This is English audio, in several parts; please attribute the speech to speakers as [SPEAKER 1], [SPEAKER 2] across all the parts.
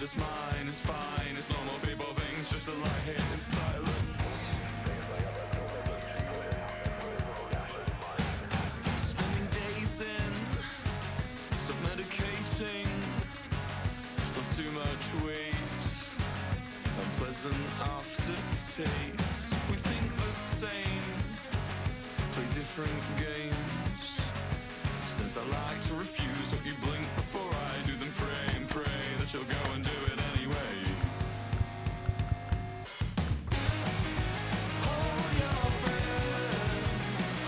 [SPEAKER 1] is mine, it's fine. It's normal people things, just a light hit in silence. Spending days in, self-medicating. Lost too much weight, unpleasant aftertaste. We think the same, play different games. Since I like to refuse, hope you blink before I do, then pray and pray that you'll go and do it anyway. Hold your breath,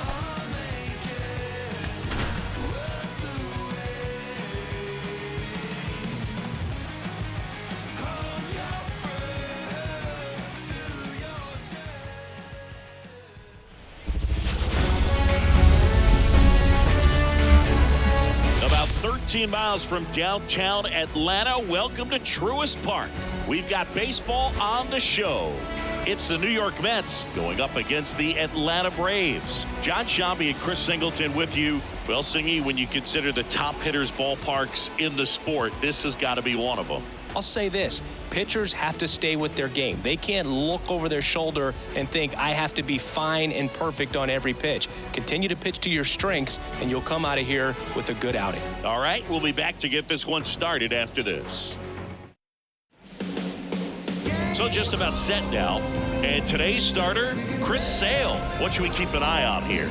[SPEAKER 1] I'll make it worth the wait. Hold your breath till you're dead.
[SPEAKER 2] About 13 miles from downtown Atlanta, welcome to Truist Park. We've got baseball on the show. It's the New York Mets going up against the Atlanta Braves. John Shambi and Chris Singleton with you. Well, Singy, when you consider the top hitters' ballparks in the sport, this has got to be one of them.
[SPEAKER 3] I'll say this, pitchers have to stay with their game. They can't look over their shoulder and think, I have to be fine and perfect on every pitch. Continue to pitch to your strengths, and you'll come out of here with a good outing.
[SPEAKER 2] All right, we'll be back to get this one started after this. So just about set now, and today's starter, Chris Sale. What should we keep an eye on here?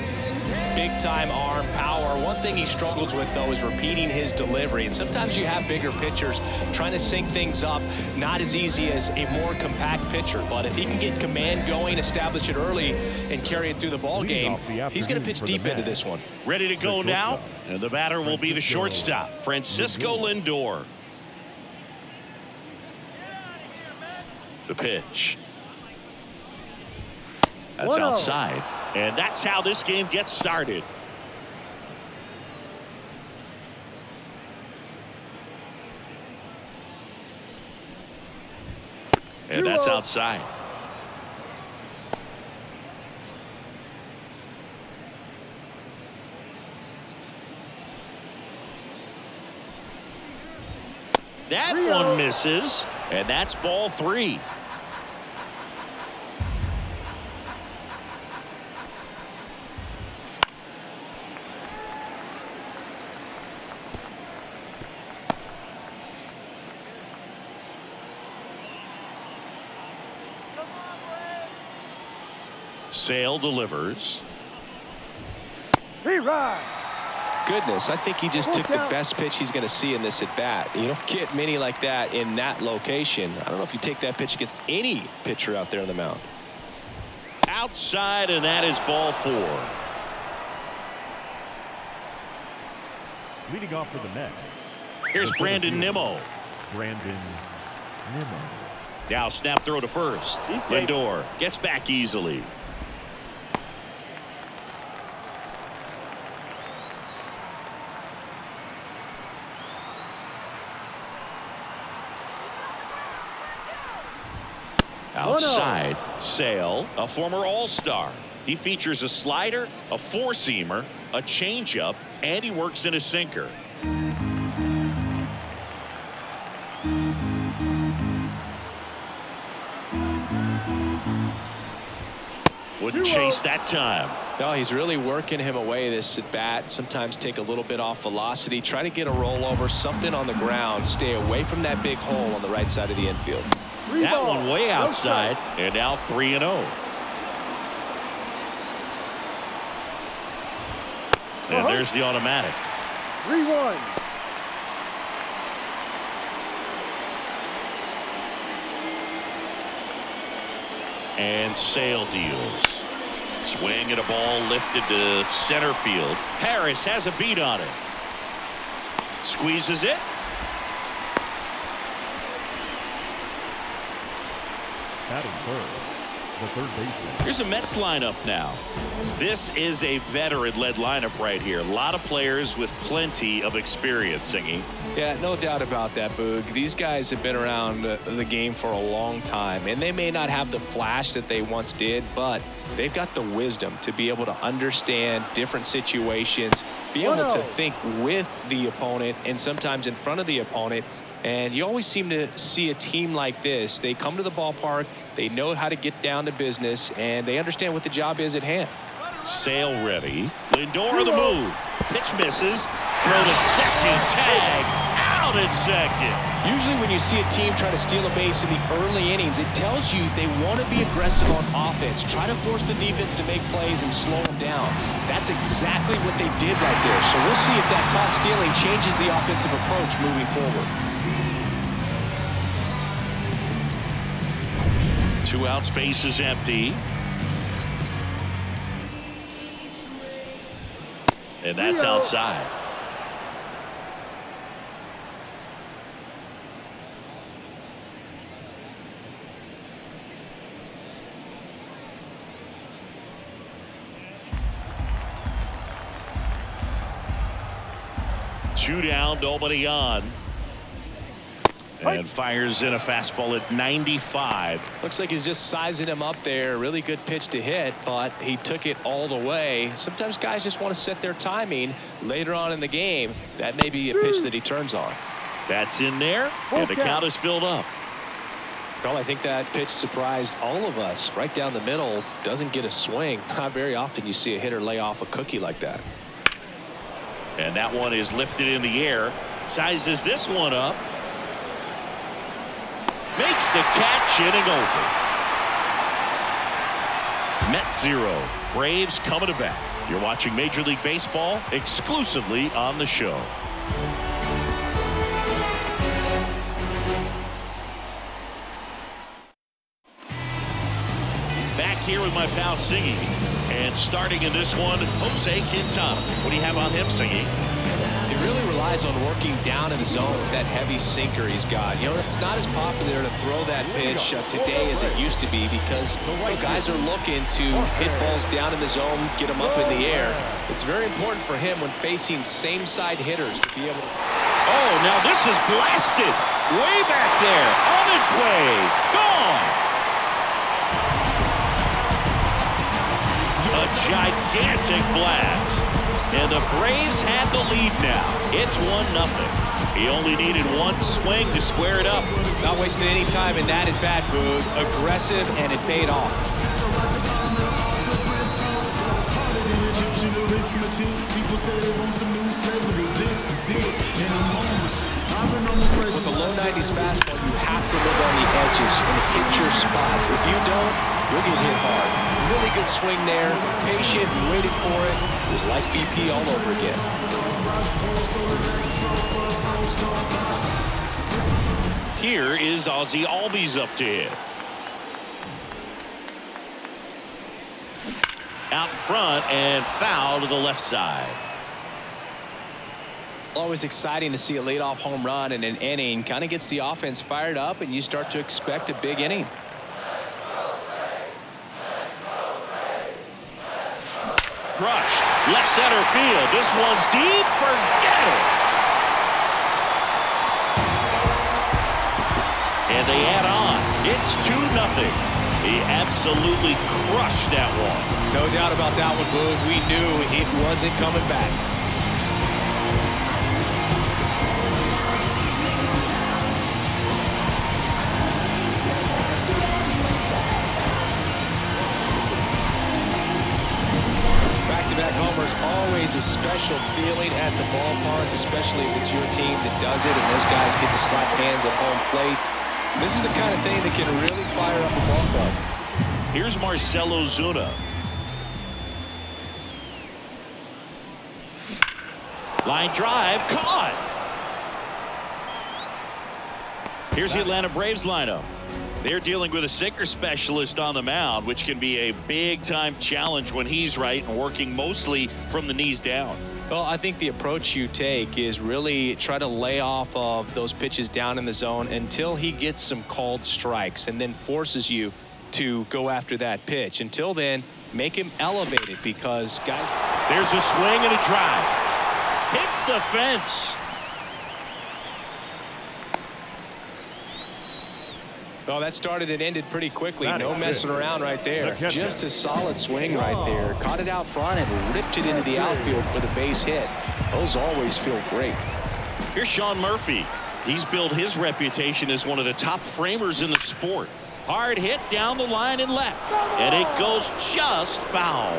[SPEAKER 3] Big-time arm power. One thing he struggles with, though, is repeating his delivery. And sometimes you have bigger pitchers trying to sync things up. Not as easy as a more compact pitcher. But if he can get command going, establish it early, and carry it through the ball game, he's going to pitch deep into this one.
[SPEAKER 2] Ready to go now? And the batter will be the shortstop, Francisco Lindor. The pitch. That's outside. And that's how this game gets started. And that's outside. That one misses, and that's ball 3. Sale delivers.
[SPEAKER 3] Goodness, I think he just took the best pitch he's going to see in this at bat. You don't get many like that in that location. I don't know if you take that pitch against any pitcher out there on the mound.
[SPEAKER 2] Outside, and that is ball 4.
[SPEAKER 4] Leading off for the Mets.
[SPEAKER 2] Here's Brandon Nimmo.
[SPEAKER 4] Brandon Nimmo.
[SPEAKER 2] Now snap throw to first. Lindor gets back easily. Outside, Sale, a former All-Star. He features a slider, a four-seamer, a changeup, and he works in a sinker. Wouldn't chase that time.
[SPEAKER 3] No, he's really working him away this at bat. Sometimes take a little bit off velocity. Try to get a rollover, something on the ground. Stay away from that big hole on the right side of the infield.
[SPEAKER 2] That one way outside, and now 3-0. And there's the automatic.
[SPEAKER 5] 3-1.
[SPEAKER 2] And Sale deals. Swing and a ball lifted to center field. Harris has a beat on it. Squeezes it.
[SPEAKER 4] Batting third, the third baseman.
[SPEAKER 2] Here's a Mets lineup now. This is a veteran-led lineup right here. A lot of players with plenty of experience, Singy.
[SPEAKER 3] Yeah, no doubt about that, Boog. These guys have been around the game for a long time, and they may not have the flash that they once did, but they've got the wisdom to be able to understand different situations, be able to think with the opponent and sometimes in front of the opponent And you always seem to see a team like this. They come to the ballpark, they know how to get down to business, and they understand what the job is at hand.
[SPEAKER 2] Sale ready. Lindor the move. Pitch misses. Throw to second. Tag. Out at second.
[SPEAKER 3] Usually when you see a team try to steal a base in the early innings, it tells you they want to be aggressive on offense. Try to force the defense to make plays and slow them down. That's exactly what they did right there. So we'll see if that caught stealing changes the offensive approach moving forward.
[SPEAKER 2] 2 outs, base is empty. And that's outside. Two down, nobody on. And fires in a fastball at 95.
[SPEAKER 3] Looks like he's just sizing him up there. Really good pitch to hit, but he took it all the way. Sometimes guys just want to set their timing later on in the game. That may be a pitch that he turns on.
[SPEAKER 2] That's in there, and the count is filled up.
[SPEAKER 3] Well, I think that pitch surprised all of us. Right down the middle, doesn't get a swing. Not very often you see a hitter lay off a cookie like that.
[SPEAKER 2] And that one is lifted in the air. Sizes this one up. Makes the catch, inning over. Mets 0. Braves coming to bat. You're watching Major League Baseball exclusively on the show. Back here with my pal Singy. And starting in this one, Jose Quintana. What do you have on him, Singy?
[SPEAKER 3] He really relies on working down in the zone with that heavy sinker he's got. You know, it's not as popular to throw that pitch today as it used to be because guys are looking to hit balls down in the zone, get them up in the air. It's very important for him when facing same-side hitters to be able to...
[SPEAKER 2] Oh, now this is blasted. Way back there. On its way. Gone. A gigantic blast. And the Braves had the lead now. It's 1-0. He only needed one swing to square it up.
[SPEAKER 3] Not wasting any time in that at-bat, Boog. Aggressive, and it paid off. With a low 90s fastball, you have to live on the edges and hit your spots. If you don't, you'll get hit hard. Really good swing there. Patient, waited for it. It was like BP all over again.
[SPEAKER 2] Here is Ozzie Albies up to hit. Out in front and foul to the left side.
[SPEAKER 3] Always exciting to see a leadoff home run in an inning. Kind of gets the offense fired up, and you start to expect a big inning.
[SPEAKER 2] Crushed. Left center field. This one's deep. Forget it. And they add on. It's 2-0. He absolutely crushed that one.
[SPEAKER 3] No doubt about that one, Boog. We knew it wasn't coming back. Back-to-back homers, always a special feeling at the ballpark, especially if it's your team that does it and those guys get to slap hands at home plate. This is the kind of thing that can really fire up a ball club.
[SPEAKER 2] Here's Marcell Ozuna. Line drive, caught. Here's the Atlanta Braves lineup. They're dealing with a sinker specialist on the mound, which can be a big-time challenge when he's right and working mostly from the knees down.
[SPEAKER 3] Well, I think the approach you take is really try to lay off of those pitches down in the zone until he gets some called strikes and then forces you to go after that pitch. Until then, make him elevated because guys.
[SPEAKER 2] There's a swing and a drive. Hits the fence.
[SPEAKER 3] Oh, that started and ended pretty quickly. No messing around right there. Just a solid swing right there. Caught it out front and ripped it into the outfield for the base hit. Those always feel great.
[SPEAKER 2] Here's Sean Murphy. He's built his reputation as one of the top framers in the sport. Hard hit down the line and left. And it goes just foul.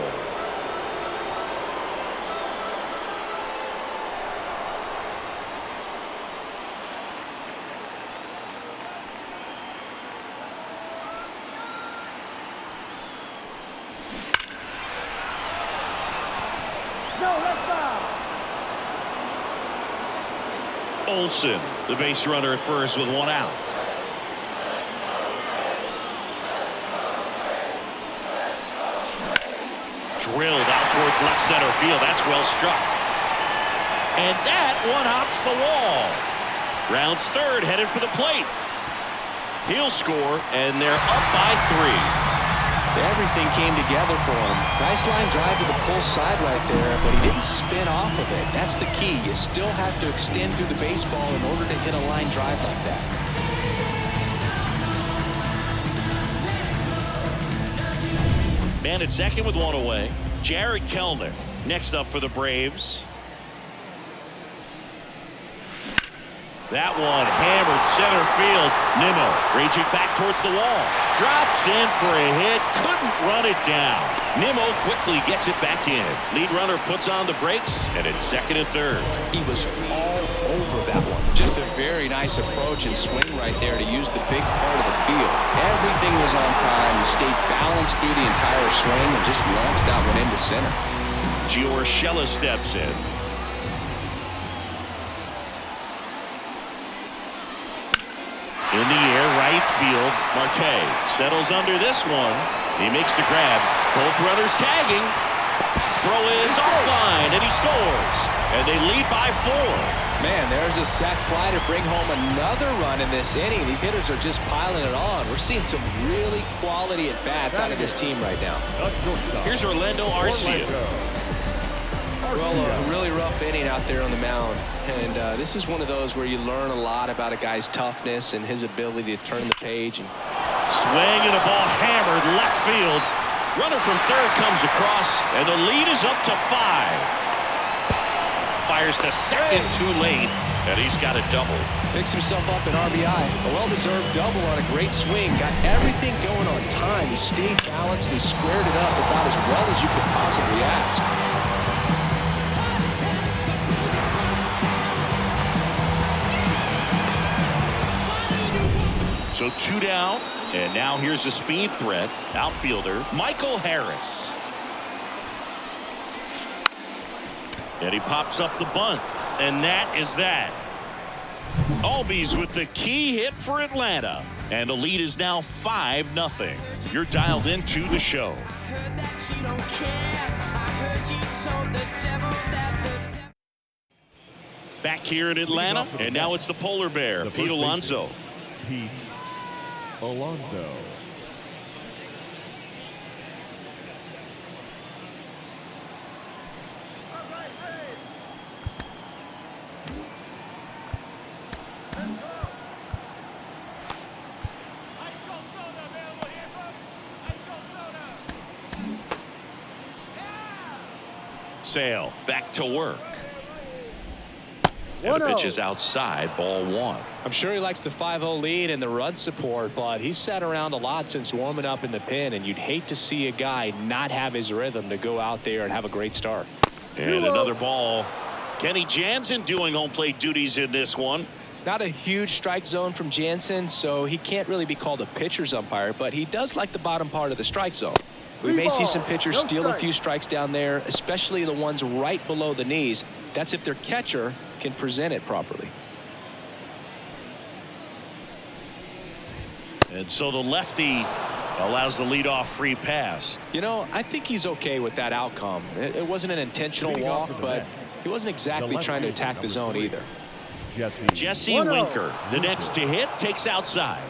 [SPEAKER 2] Olsen, the base runner at first with one out. Drilled out towards left center field. That's well struck. And that one hops the wall. Rounds third, headed for the plate. He'll score, and they're up by 3.
[SPEAKER 3] Everything came together for him. Nice line drive to the pull side right there, but he didn't spin off of it. That's the key. You still have to extend through the baseball in order to hit a line drive like that.
[SPEAKER 2] Man at second with one away. Jared Kellner next up for the Braves. That one hammered center field. Nimmo raging back towards the wall. Drops in for a hit. Couldn't run it down. Nimmo quickly gets it back in. Lead runner puts on the brakes, and it's second and third.
[SPEAKER 3] He was all over that one. Just a very nice approach and swing right there to use the big part of the field. Everything was on time. He stayed balanced through the entire swing and just launched that one into center.
[SPEAKER 2] Giorgella steps in. In the air, right field. Marte settles under this one. He makes the grab. Both runners tagging. Throw is offline, and he scores. And they lead by 4.
[SPEAKER 3] Man, there's a sac fly to bring home another run in this inning. These hitters are just piling it on. We're seeing some really quality at-bats out of this team right now.
[SPEAKER 2] Here's Orlando Arcia.
[SPEAKER 3] Well, a really rough inning out there on the mound. And this is one of those where you learn a lot about a guy's toughness and his ability to turn the page. And
[SPEAKER 2] swing and a ball hammered left field. Runner from third comes across, and the lead is up to 5. Fires the second too late, and he's got a double.
[SPEAKER 3] Picks himself up an RBI. A well-deserved double on a great swing. Got everything going on time. He stayed balanced and he squared it up about as well as you could possibly ask.
[SPEAKER 2] So 2 down, and now here's the speed threat. Outfielder Michael Harris. And he pops up the bunt, and that is that. Albies with the key hit for Atlanta, and the lead is now 5-0. You're dialed into the show. Back here in Atlanta, and now it's the polar bear, Pete Alonso.
[SPEAKER 4] Pete Alonso.
[SPEAKER 2] Sale back to work. And the pitch is outside, ball 1.
[SPEAKER 3] I'm sure he likes the 5-0 lead and the run support, but he's sat around a lot since warming up in the pen, and you'd hate to see a guy not have his rhythm to go out there and have a great start.
[SPEAKER 2] And another ball. Kenny Jansen doing home plate duties in this one.
[SPEAKER 3] Not a huge strike zone from Jansen, so he can't really be called a pitcher's umpire, but he does like the bottom part of the strike zone. We may see some pitchers steal a few strikes down there, especially the ones right below the knees. That's if their catcher can present it properly.
[SPEAKER 2] And so the lefty allows the leadoff free pass.
[SPEAKER 3] You know, I think he's okay with that outcome. It wasn't an intentional walk, but he wasn't exactly trying to attack the zone either.
[SPEAKER 2] Jesse Winker, the next to hit, takes outside.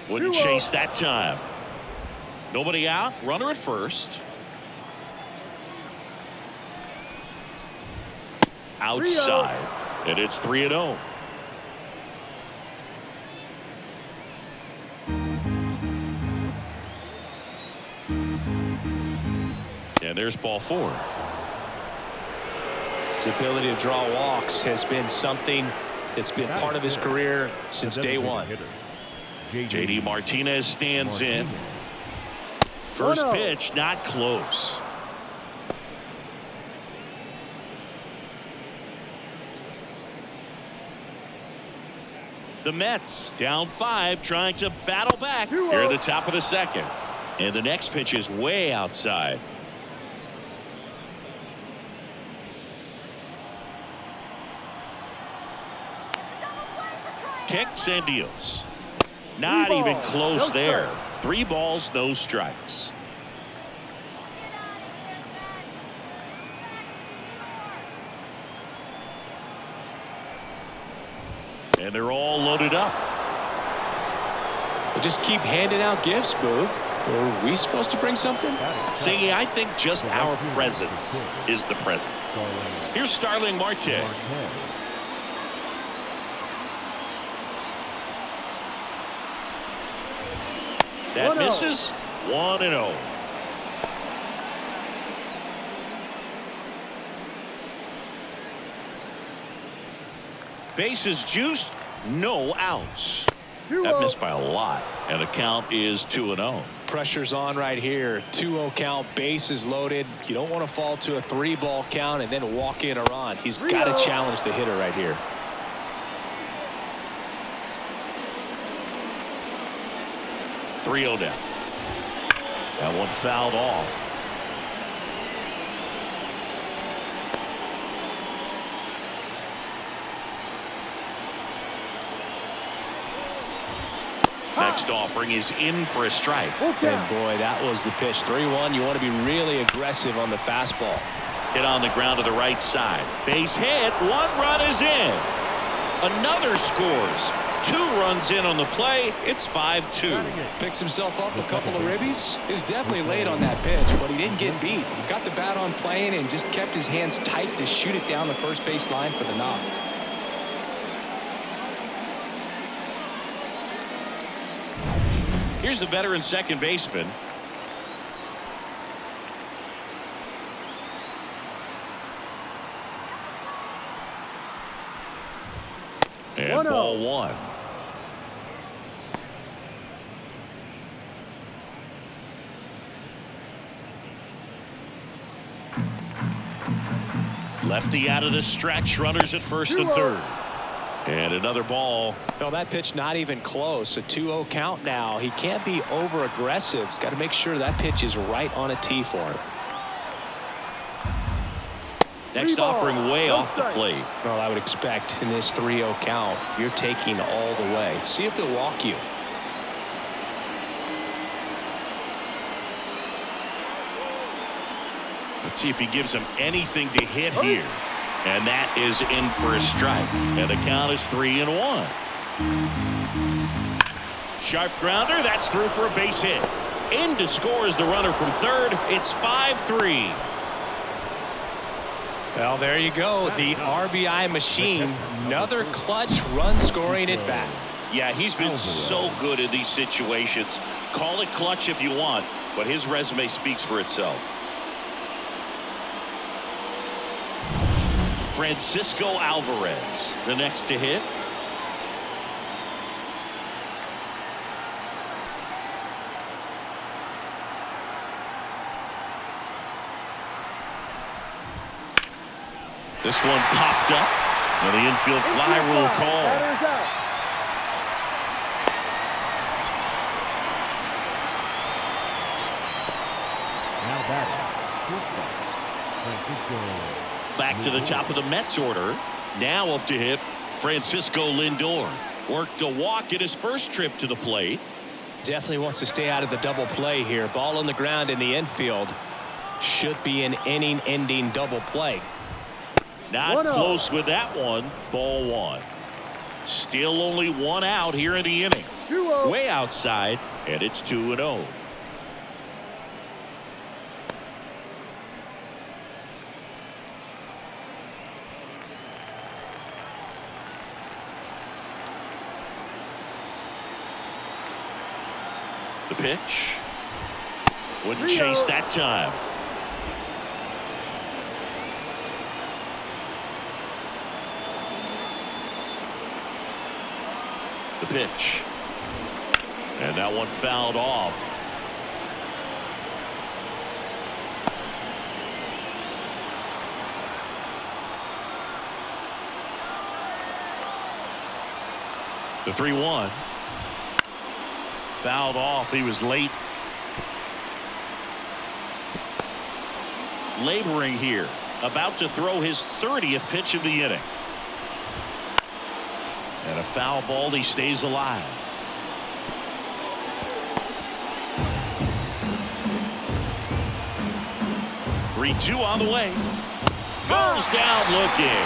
[SPEAKER 2] Wouldn't chase that time. Nobody out. Runner at first. Outside. And it's 3-0. there's ball 4.
[SPEAKER 3] His ability to draw walks has been something that's been part of his career since day one.
[SPEAKER 2] J.D. Martinez stands in. First pitch, not close. The Mets down 5, trying to battle back here at the top of the second. And the next pitch is way outside. Kicks and deals. Not even close there. 3 balls, no strikes. And they're all loaded up.
[SPEAKER 3] We'll just keep handing out gifts, Boo. Are we supposed to bring something?
[SPEAKER 2] See, I think just our presence is the present. Here's Starling Marte. That misses. 1-0. Bases juiced, no outs. That missed by a lot, and the count is 2-0.
[SPEAKER 3] Pressure's on right here. 2-0 count, bases loaded. You don't want to fall to a 3-ball count and then walk in a run. He's got to challenge the hitter right here.
[SPEAKER 2] Three-0 down. That one fouled off. Next offering is in for a strike.
[SPEAKER 3] And boy, that was the pitch. 3-1. You want to be really aggressive on the fastball.
[SPEAKER 2] Hit on the ground to the right side. Base hit. 1 run is in. Another scores. 2 runs in on the play. It's 5-2.
[SPEAKER 3] Picks himself up a couple of ribbies. He was definitely late on that pitch, but he didn't get beat. He got the bat on plane and just kept his hands tight to shoot it down the first base line for the knock.
[SPEAKER 2] Here's the veteran second baseman. And ball 1. Lefty out of the stretch. Runners at first and third. And another ball.
[SPEAKER 3] No, that pitch not even close. A 2-0 count now. He can't be over aggressive. He's got to make sure that pitch is right on a tee for him.
[SPEAKER 2] Next offering way off the plate.
[SPEAKER 3] Well, I would expect in this 3-0 count, you're taking all the way. See if he'll walk you.
[SPEAKER 2] Let's see if he gives him anything to hit here. And that is in for a strike. And the count is 3-1. Sharp grounder. That's through for a base hit. In to score is the runner from third. It's 5-3.
[SPEAKER 3] Well, there you go. The RBI machine. Another clutch run scoring at bat.
[SPEAKER 2] Yeah, he's been so good in these situations. Call it clutch if you want, but his resume speaks for itself. Francisco Alvarez, the next to hit. This one popped up, and the infield fly rule call.
[SPEAKER 4] Now batting, Francisco.
[SPEAKER 2] Back to the top of the Mets order. Now up to hit Francisco Lindor. Worked a walk in his first trip to the plate.
[SPEAKER 3] Definitely wants to stay out of the double play here. Ball on the ground in the infield. Should be an inning-ending double play.
[SPEAKER 2] Not close with that one. Ball 1. Still only 1 out here in the inning. Way outside, and it's 2-0. The pitch. Wouldn't chase that time. The pitch. And that one fouled off. The 3-1. Fouled off. He was late. Laboring here. About to throw his 30th pitch of the inning. And a foul ball. He stays alive. Three-two on the way. Goes down looking.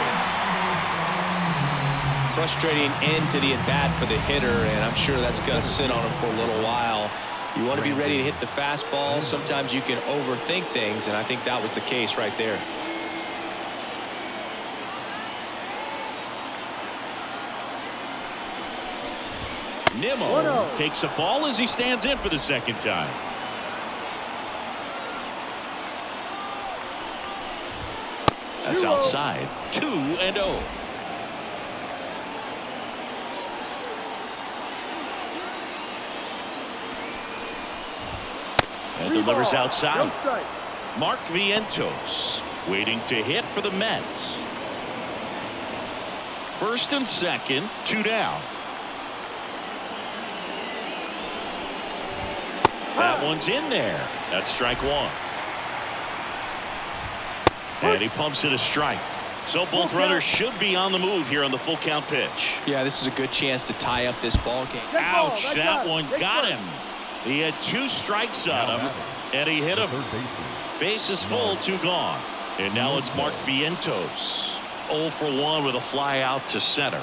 [SPEAKER 3] Frustrating end to the at-bat for the hitter, and I'm sure that's going to sit on him for a little while. You want to be ready to hit the fastball. Sometimes you can overthink things, and I think that was the case right there.
[SPEAKER 2] Nimmo takes a ball as he stands in for the second time. That's outside. 2-0. And delivers outside. Mark Vientos waiting to hit for the Mets. First and second, 2 down. That one's in there. That's strike one. And he pumps it a strike. So both runners should be on the move here on the full count pitch.
[SPEAKER 3] Yeah, this is a good chance to tie up this ball game.
[SPEAKER 2] Ouch, that one got him. He had 2 strikes on him, and he hit him. Bases full, 2 gone. And now it's Mark Vientos. 0 for 1 with a fly out to center.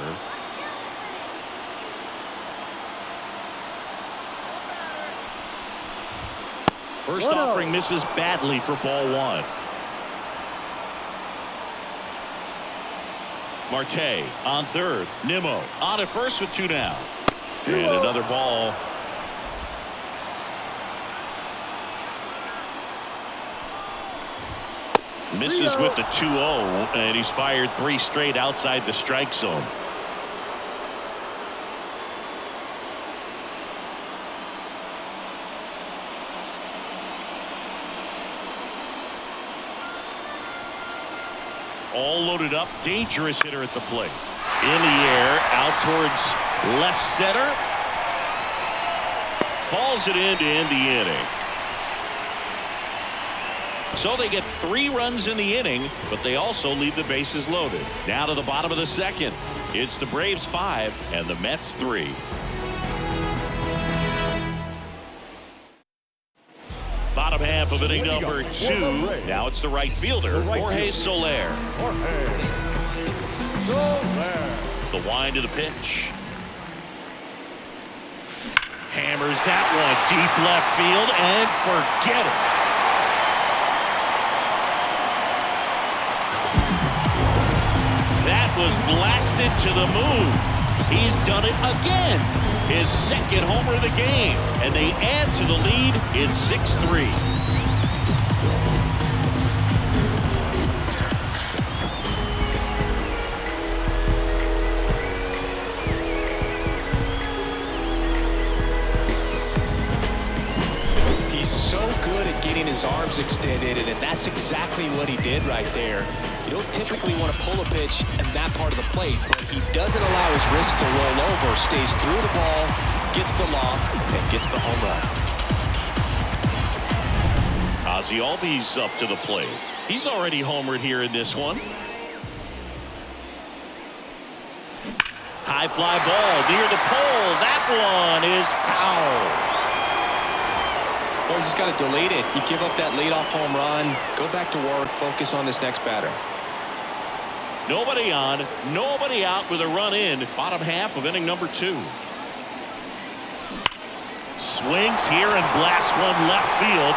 [SPEAKER 2] First offering misses badly for ball 1. Marte on third. Nimmo on at first with 2 down. And another ball. Misses with the 2-0, and he's fired 3 straight outside the strike zone. All loaded up. Dangerous hitter at the plate. In the air, out towards left center. Balls it in to end the inning. So they get 3 runs in the inning, but they also leave the bases loaded. Now to the bottom of the second. It's the Braves 5 and the Mets 3. Bottom half of inning number 2. Now it's the right fielder, Jorge Soler. The wind of the pitch. Hammers that one deep left field and forget it. That was blasted to the moon. He's done it again. His second homer of the game. And they add to the lead in 6-3.
[SPEAKER 3] He's so good at getting his arms extended, and that's exactly what he did right there. You don't typically want to pull a pitch in that part of the plate, but he doesn't allow his wrist to roll over, stays through the ball, gets the lob, and gets the home run.
[SPEAKER 2] Ozzie Albies up to the plate. He's already homered here in this one. High fly ball near the pole. That one is foul.
[SPEAKER 3] Well, you just got to delete it. You give up that leadoff home run, go back to work, focus on this next batter.
[SPEAKER 2] Nobody on, nobody out with a run in. Bottom half of inning number 2. Swings here and blasts one left field.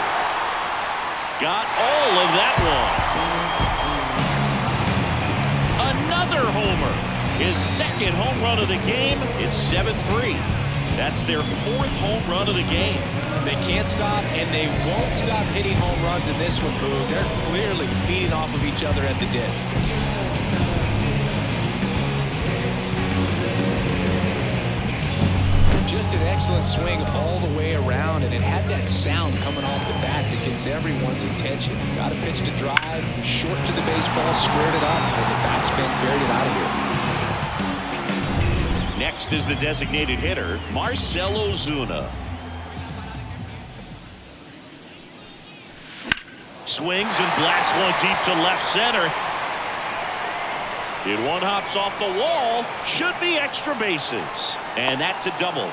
[SPEAKER 2] Got all of that one. Another homer. His second home run of the game. It's 7-3. That's their 4th home run of the game.
[SPEAKER 3] They can't stop, and they won't stop hitting home runs in this one, Boog. They're clearly feeding off of each other at the dish. Just an excellent swing all the way around, and it had that sound coming off the bat that gets everyone's attention. Got a pitch to drive, short to the baseball, squared it up, and the backspin carried it out of here.
[SPEAKER 2] Next is the designated hitter, Marcell Ozuna. Swings and blasts one deep to left center. And one hops off the wall. Should be extra bases. And that's a double.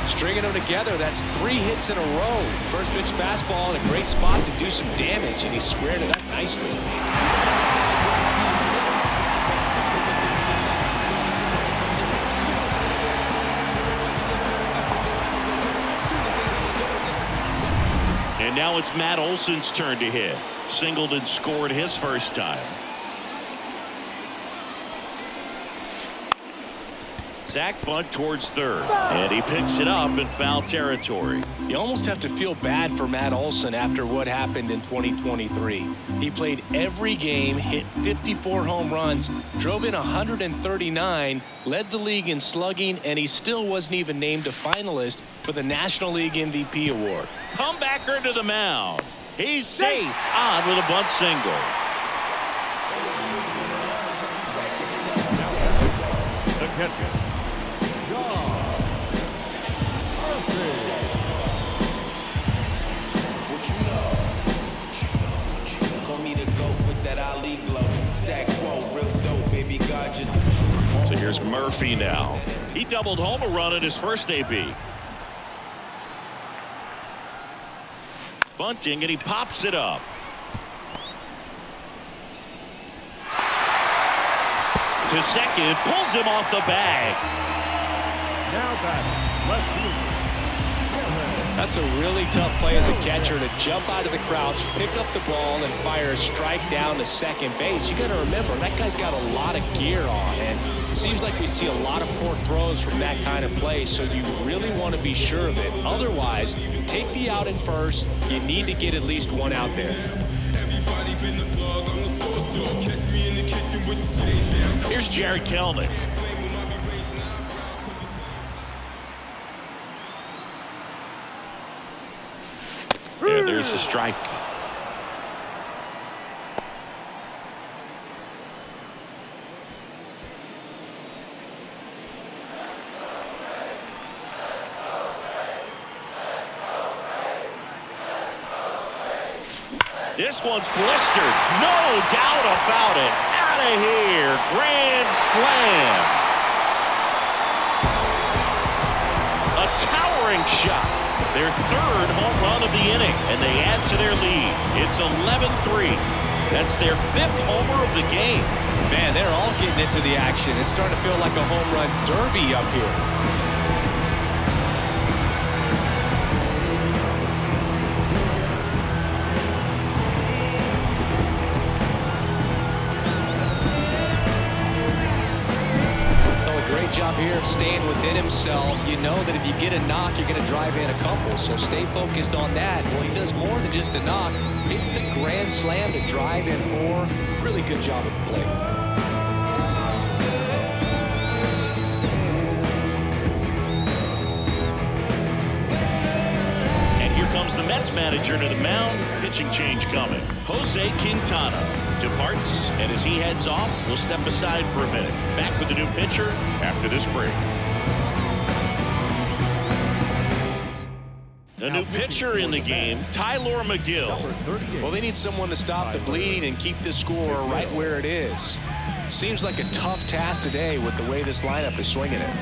[SPEAKER 3] Stringing them together, that's 3 hits in a row. First pitch fastball in a great spot to do some damage, and he squared it up nicely.
[SPEAKER 2] And now it's Matt Olson's turn to hit. Singled and scored his first time. Sack bunt towards third. And he picks it up in foul territory.
[SPEAKER 3] You almost have to feel bad for Matt Olson after what happened in 2023. He played every game, hit 54 home runs, drove in 139, led the league in slugging, and he still wasn't even named a finalist for the National League MVP award.
[SPEAKER 2] Comebacker to the mound. He's safe on with a bunt single.
[SPEAKER 4] The catcher,
[SPEAKER 2] So here's Murphy now. He doubled home a run at his first AB. Bunting, and he pops it up. To second, pulls him off the bag.
[SPEAKER 4] now batting, left fielder.
[SPEAKER 3] That's a really tough play as a catcher to jump out of the crouch, pick up the ball, and fire a strike down to second base. You got to remember, that guy's got a lot of gear on, and it seems like we see a lot of poor throws from that kind of play, so you really want to be sure of it. Otherwise, take the out at first. You need to get at least one out there.
[SPEAKER 2] Here's Jared Kelnick. And there's the strike. This one's blistered. No doubt about it. Out of here. Grand slam. A towering shot. Their third home run of the inning, and they add to their lead. It's 11-3. That's their 5th homer of the game.
[SPEAKER 3] Man, they're all getting into the action. It's starting to feel like a home run derby up here. Job here of staying within himself. You know that if you get a knock, you're going to drive in a couple, so stay focused on that. Well, he does more than just a knock. Hits the grand slam to drive in 4. Really good job at the plate.
[SPEAKER 2] And here comes the Mets manager to the mound. Pitching change coming. Jose Quintana departs, and as he heads off, we'll step aside for a minute. Back with the new pitcher after this break. A new pitcher in the game, Tyler McGill.
[SPEAKER 3] Well, they need someone to stop the bleeding and keep the score right where it is. Seems like a tough task today with the way this lineup is swinging it.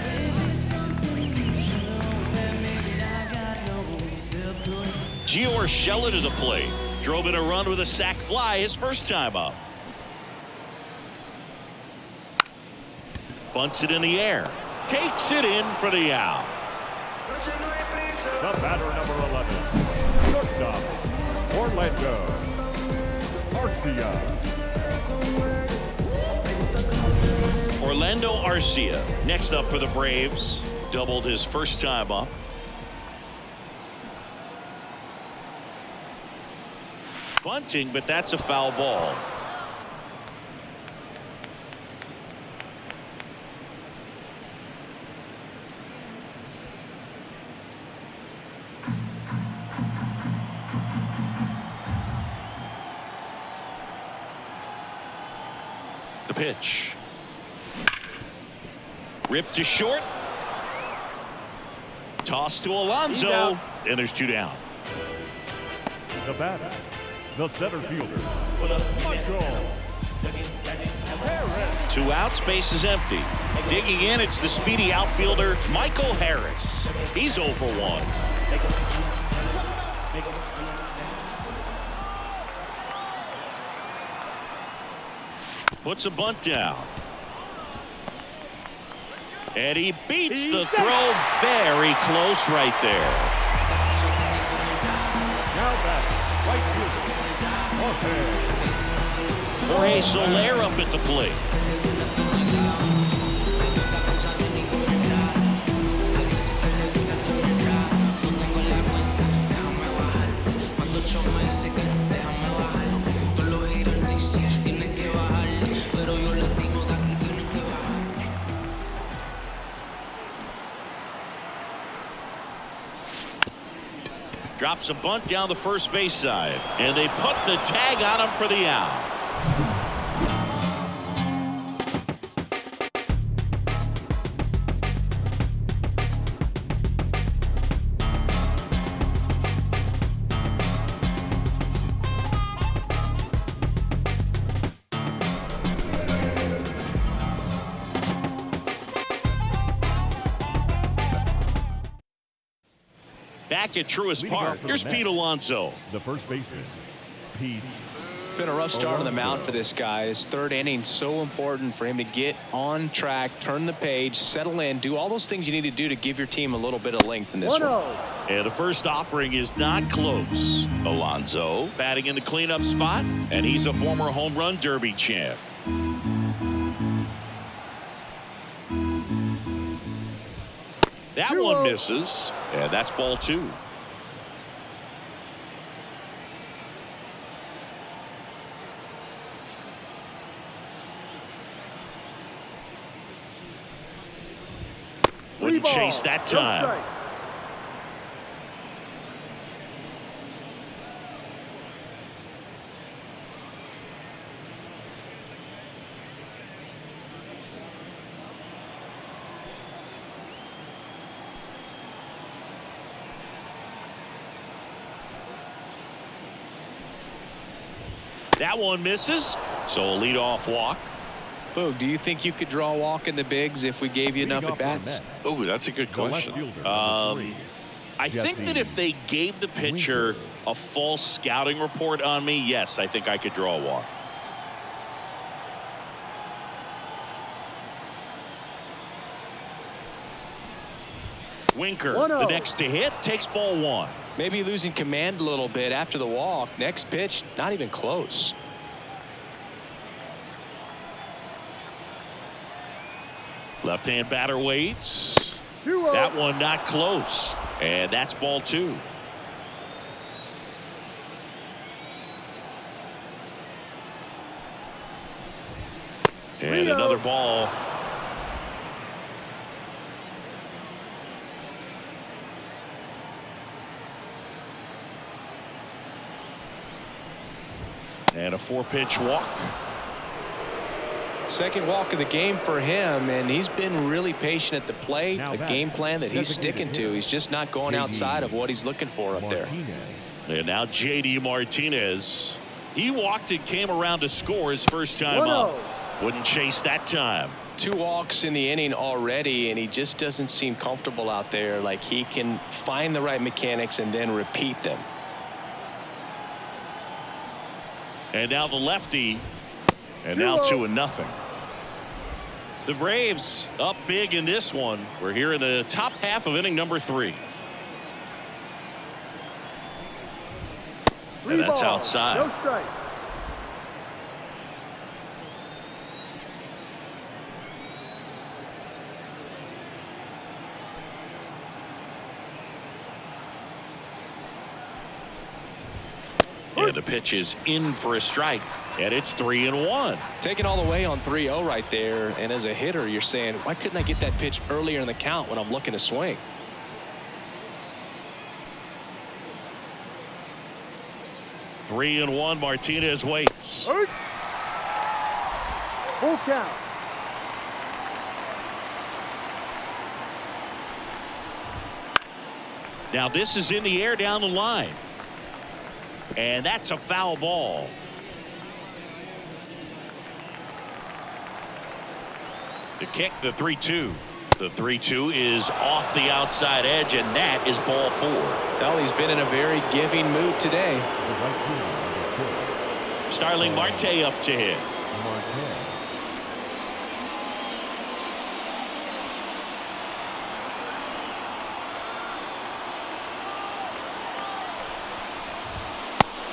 [SPEAKER 2] Gio Urshela to the plate. Drove in a run with a sac fly his first time up. Bunts it in the air. Takes it in for the out.
[SPEAKER 4] The batter, number 11, shortstop, Orlando Arcia.
[SPEAKER 2] Orlando Arcia next up for the Braves. Doubled his first time up. Bunting, but that's a foul ball. The pitch. Ripped to short. Toss to Alonso. And there's 2 down.
[SPEAKER 4] The batter, the center fielder, Michael Harris.
[SPEAKER 2] 2 outs, base is empty. Digging in, it's the speedy outfielder, Michael Harris. He's 0 for 1. Puts a bunt down. And he beats the throw. Very close right there.
[SPEAKER 4] Now that's right fielder,
[SPEAKER 2] Jorge Soler up at the plate. Drops a bunt down the first base side. And they put the tag on him for the out. Back at Truist Park, here's Pete Alonso.
[SPEAKER 4] the first baseman, Pete.
[SPEAKER 3] Been a rough start on the mound for this guy. His 3rd inning, so important for him to get on track, turn the page, settle in, do all those things you need to do to give your team a little bit of length in this one.
[SPEAKER 2] And the first offering is not close. Alonso batting in the cleanup spot, and he's a former home run derby champ. That one misses, and that's ball 2. Wouldn't chase that time. That one misses, so a leadoff walk.
[SPEAKER 3] Boog, do you think you could draw a walk in the bigs if we gave you enough at bats?
[SPEAKER 2] Oh, that's a good
[SPEAKER 4] The left
[SPEAKER 2] question.
[SPEAKER 4] fielder,
[SPEAKER 2] I think that if they gave the pitcher a false scouting report on me, yes, I think I could draw a walk. Winker, the next to hit, takes ball 1.
[SPEAKER 3] Maybe losing command a little bit after the walk. Next pitch, not even close.
[SPEAKER 2] Left-hand batter waits. That one not close. And that's ball 2. And another ball. And a 4-pitch walk.
[SPEAKER 3] Second walk of the game for him, and he's been really patient at the plate. A game plan that he's sticking to. He's just not going outside of what he's looking for up there.
[SPEAKER 2] And now J.D. Martinez. He walked and came around to score his first time up. Wouldn't chase that time.
[SPEAKER 3] 2 walks in the inning already, and he just doesn't seem comfortable out there. Like he can find the right mechanics and then repeat them.
[SPEAKER 2] And now the lefty. And now 2-0. The Braves up big in this one. We're here in the top half of inning number 3. And that's outside.
[SPEAKER 5] No strike.
[SPEAKER 2] And the pitch is in for a strike. And it's 3-1.
[SPEAKER 3] Taking all the way on 3-0 right there. And as a hitter, you're saying, why couldn't I get that pitch earlier in the count when I'm looking to swing? Three and one. Martinez waits.
[SPEAKER 5] Full count.
[SPEAKER 2] Now this is in the air down the line. And that's a foul ball. To kick the 3-2. The 3-2 is off the outside edge, and that is ball 4.
[SPEAKER 3] Well, he's been in a very giving mood today.
[SPEAKER 2] Starling Marte up to hit.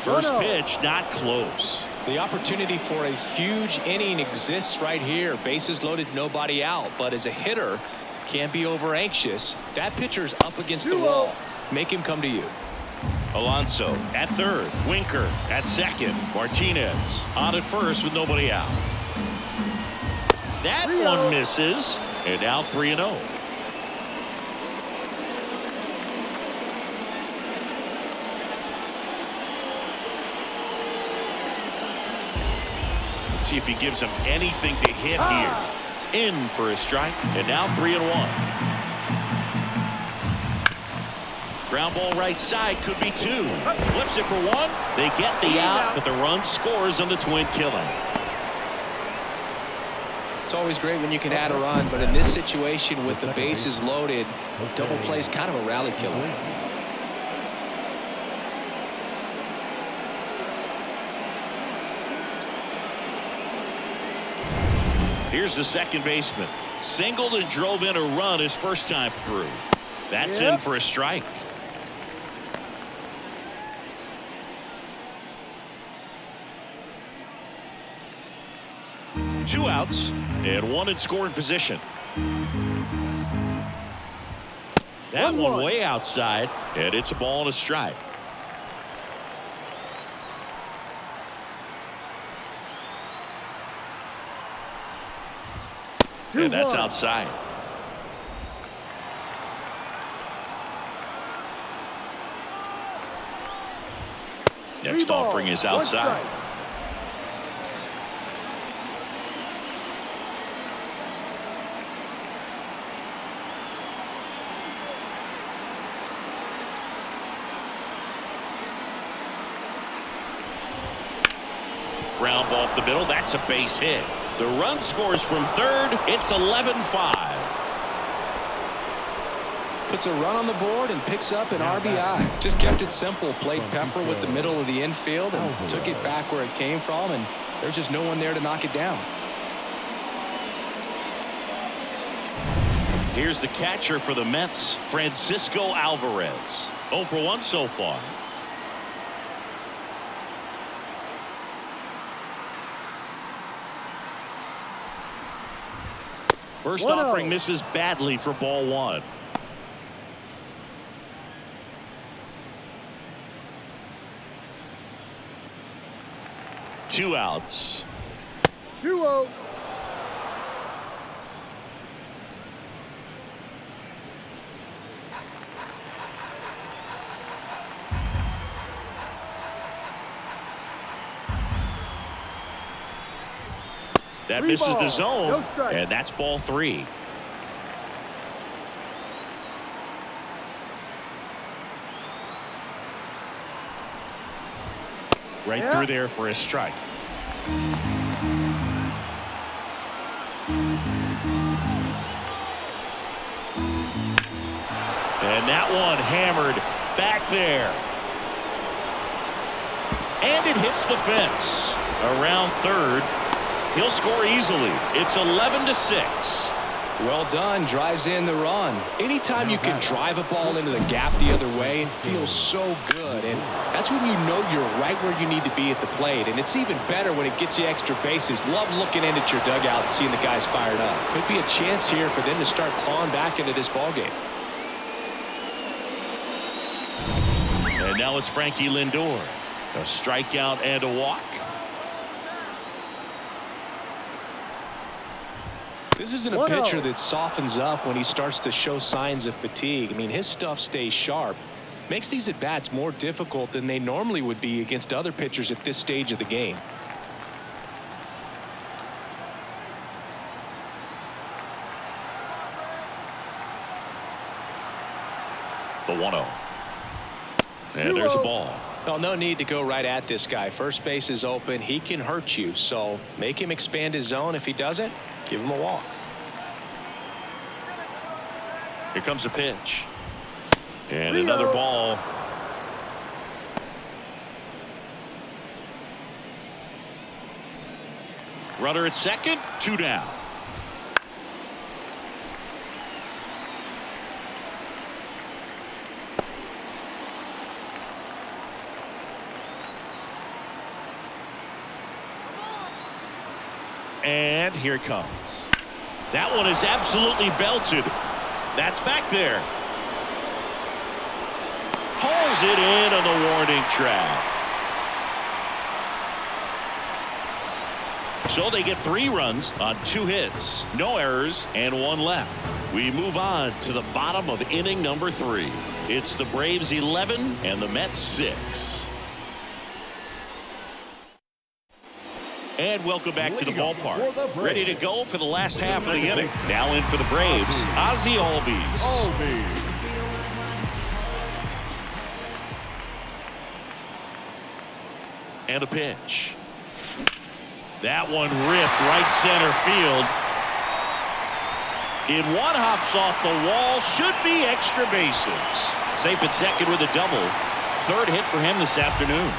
[SPEAKER 2] First pitch, not close.
[SPEAKER 3] The opportunity for a huge inning exists right here. Bases loaded, nobody out. But as a hitter, can't be over anxious. That pitcher's up against the wall. Make him come to you.
[SPEAKER 2] Alonso at third. Winker at second. Martinez on at first with nobody out. That one misses. And now 3-0. See if he gives him anything to hit here. In for a strike, and now 3-1. Ground ball right side, could be 2. Flips it for 1. They get the out, but the run scores on the twin killing.
[SPEAKER 3] It's always great when you can add a run, but in this situation with the bases loaded, double play is kind of a rally killer.
[SPEAKER 2] Here's the second baseman. Singled and drove in a run his first time through. That's in for a strike. Two outs and one in scoring position. That one way outside, and it's a ball and a strike. And that's outside. Next offering is outside. Ground ball up the middle. That's a base hit. The run scores from third. It's 11-5.
[SPEAKER 3] Puts a run on the board and picks up an RBI. Just kept it simple. Played pepper with the middle of the infield and took it back where it came from, and there's just no one there to knock it down.
[SPEAKER 2] Here's the catcher for the Mets, Francisco Alvarez. 0 for 1 so far. First offering misses badly for ball 1. Two outs.
[SPEAKER 5] 2-0.
[SPEAKER 2] That misses the zone, and that's ball 3. Right through there for a strike. And that one hammered back there. And it hits the fence. Around third. He'll score easily. It's 11-6.
[SPEAKER 3] Well done. Drives in the run. Anytime you can drive a ball into the gap the other way, it feels so good. And that's when you know you're right where you need to be at the plate. And it's even better when it gets you extra bases. Love looking in at your dugout and seeing the guys fired up. Could be a chance here for them to start clawing back into this ballgame.
[SPEAKER 2] And now it's Frankie Lindor. A strikeout and a walk.
[SPEAKER 3] This isn't a pitcher that softens up when he starts to show signs of fatigue. I mean, his stuff stays sharp. Makes these at-bats more difficult than they normally would be against other pitchers at this stage of the game.
[SPEAKER 2] The 1-0. And there's a ball.
[SPEAKER 3] Well, no need to go right at this guy. First base is open. He can hurt you. So make him expand his zone. If he doesn't, give him a walk.
[SPEAKER 2] Here comes a pitch. And another ball. Runner at second, 2 down. And here it comes. That one is absolutely belted. That's back there. Hauls it in on the warning track. So they get 3 runs on 2 hits, no errors, and 1 left. We move on to the bottom of inning number 3. It's the Braves 11 and the Mets 6. And welcome back to the ballpark. Ready to go for the last half of the inning. Now in for the Braves, Ozzie Albies. And a pitch. That one ripped right center field. In one hops off the wall. Should be extra bases. Safe at second with a double. 3rd hit for him this afternoon.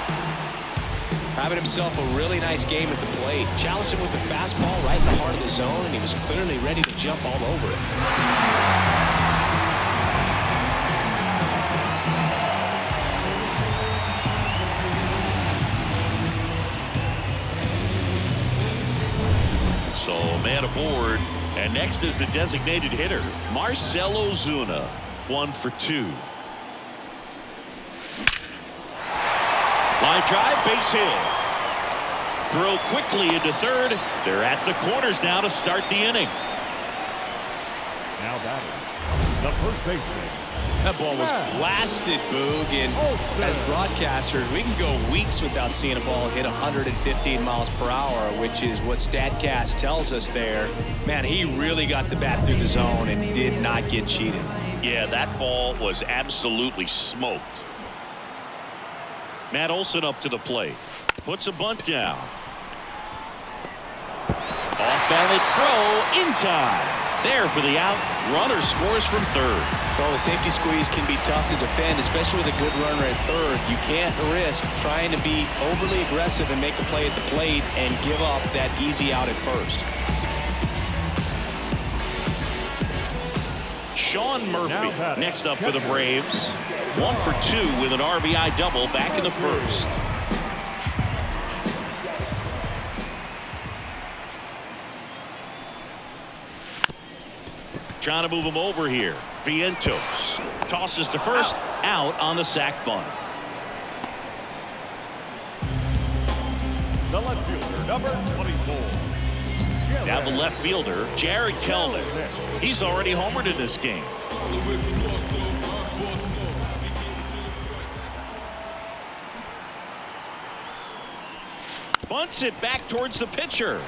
[SPEAKER 3] Having himself a really nice game at the plate. Challenged him with the fastball right in the heart of the zone, and he was clearly ready to jump all over it.
[SPEAKER 2] So man aboard, and next is the designated hitter, Marcell Ozuna. 1 for 2. Line drive, base hit. Throw quickly into 3rd. They're at the corners now to start the inning.
[SPEAKER 4] Now batting, the first baseman.
[SPEAKER 3] That ball was blasted, Boog, and as broadcasters, we can go weeks without seeing a ball hit 115 miles per hour, which is what StatCast tells us there. Man, he really got the bat through the zone and did not get cheated.
[SPEAKER 2] Yeah, that ball was absolutely smoked. Matt Olson up to the plate. Puts a bunt down. Off balance throw in time. There for the out. Runner scores from 3rd.
[SPEAKER 3] Well, the safety squeeze can be tough to defend, especially with a good runner at 3rd. You can't risk trying to be overly aggressive and make a play at the plate and give up that easy out at 1st.
[SPEAKER 2] Sean Murphy next up for the Braves. 1 for 2 with an RBI double back in the 1st. Trying to move him over here. Vientos tosses to 1st, out on the sac bunt.
[SPEAKER 4] The left fielder, number 24.
[SPEAKER 2] Now the left fielder, Jared Kelman. He's already homered in this game. Bunts it back towards the pitcher.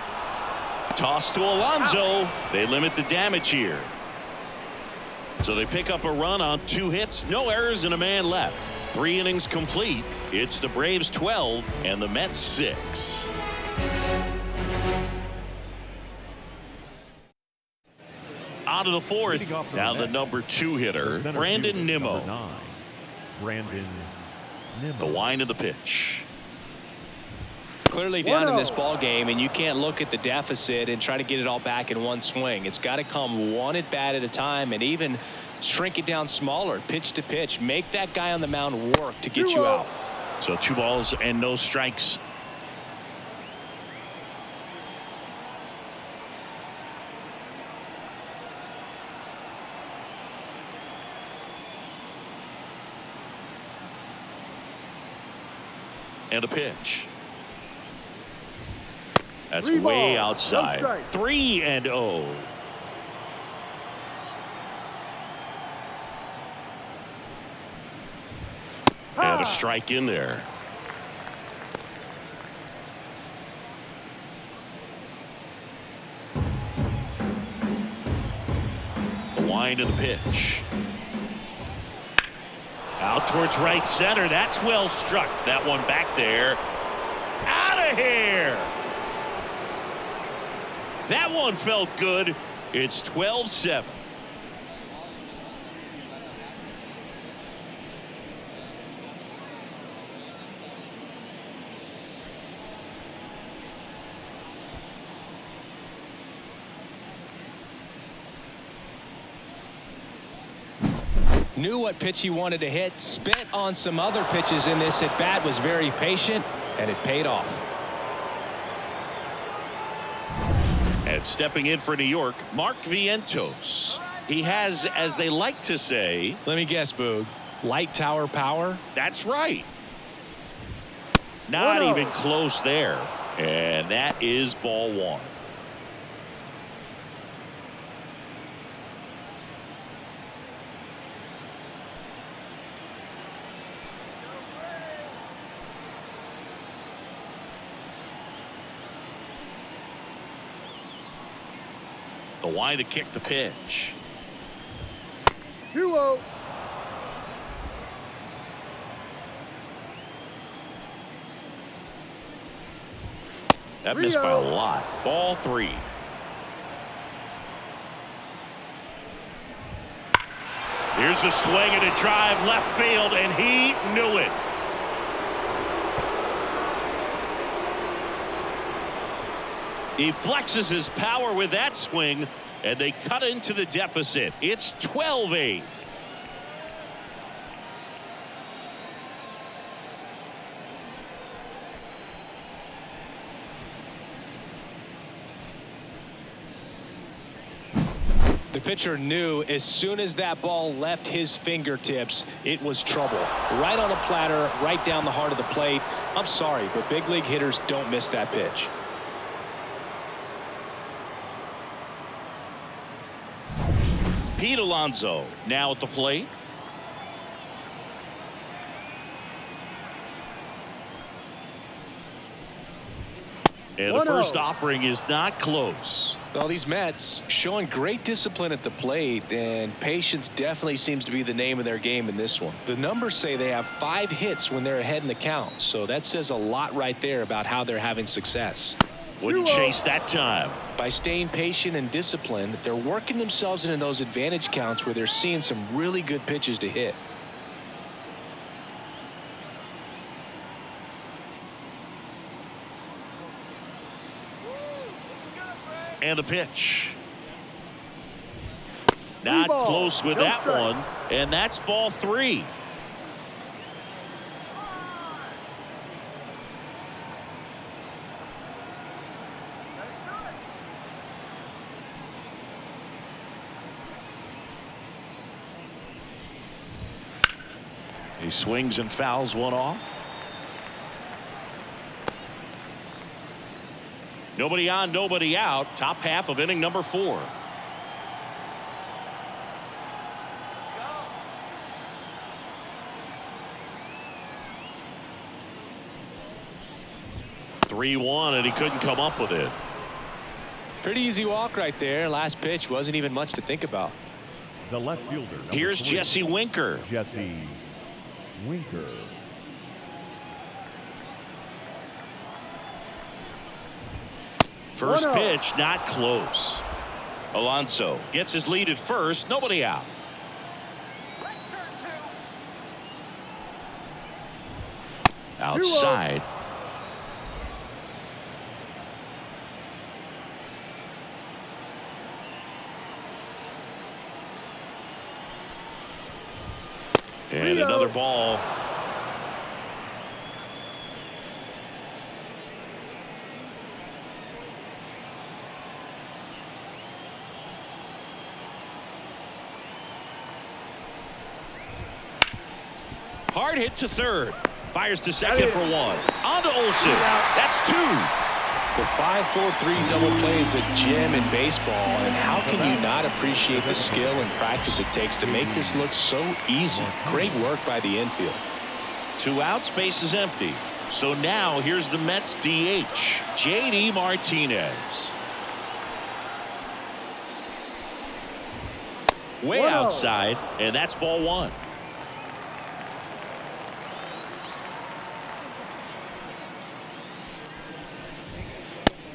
[SPEAKER 2] Toss to Alonso. They limit the damage here. So they pick up a run on 2 hits, no errors, and a man left. 3 innings complete. It's the Braves 12 and the Mets 6. On to the 4th. Now the number 2 hitter, Brandon Nimmo. The wind of the pitch.
[SPEAKER 3] Clearly down in this ball game, and you can't look at the deficit and try to get it all back in one swing. It's got to come one at bat at a time, and even shrink it down smaller, pitch to pitch. Make that guy on the mound work to get you out.
[SPEAKER 2] So 2 balls and no strikes. And a pitch. That's way outside. 3-0. And a strike in there. The wind of the pitch. Out towards right center. That's well struck. That one back there. Out of here. That one felt good. It's 12-7.
[SPEAKER 3] Knew what pitch he wanted to hit, spent on some other pitches in this at bat, was very patient, and it paid off.
[SPEAKER 2] And stepping in for New York, Mark Vientos. He has, as they like to say,
[SPEAKER 3] let me guess, Boog, light tower power?
[SPEAKER 2] That's right. Not even close there. And that is ball one. The wide to kick the pitch.
[SPEAKER 5] 2-0.
[SPEAKER 2] That missed by a lot. Ball three. Here's the swing and a drive left field, and he knew it. He flexes his power with that swing, and they cut into the deficit. It's 12-8.
[SPEAKER 3] The pitcher knew as soon as that ball left his fingertips, it was trouble. Right on a platter, right down the heart of the plate. I'm sorry, but big league hitters don't miss that pitch.
[SPEAKER 2] Pete Alonso now at the plate. And the first offering is not close.
[SPEAKER 3] Well, these Mets showing great discipline at the plate, and patience definitely seems to be the name of their game in this one. The numbers say they have 5 hits when they're ahead in the count, so that says a lot right there about how they're having success.
[SPEAKER 2] Wouldn't chase that time.
[SPEAKER 3] By staying patient and disciplined, they're working themselves into those advantage counts where they're seeing some really good pitches to hit.
[SPEAKER 2] And a pitch. Not close with that one, and that's ball three. He swings and fouls one off. Nobody on, nobody out. Top half of inning number 4. (3-1) and he couldn't come up with it.
[SPEAKER 3] Pretty easy walk right there. Last pitch wasn't even much to think about.
[SPEAKER 4] The left fielder.
[SPEAKER 2] Here's
[SPEAKER 4] 3,
[SPEAKER 2] Jesse Winker.
[SPEAKER 4] Jesse Winker.
[SPEAKER 2] First pitch not close. Alonso gets his lead at first. Nobody out. Outside. And another ball. Hard hit to third. Fires to second for 1. On to Olsen. That's 2.
[SPEAKER 3] The 5-4-3 double play is a gem in baseball, and how can you not appreciate the skill and practice it takes to make this look so easy? Great work by the infield.
[SPEAKER 2] 2 outs, base is empty. So now here's the Mets DH, J.D. Martinez. Way outside, and that's ball 1.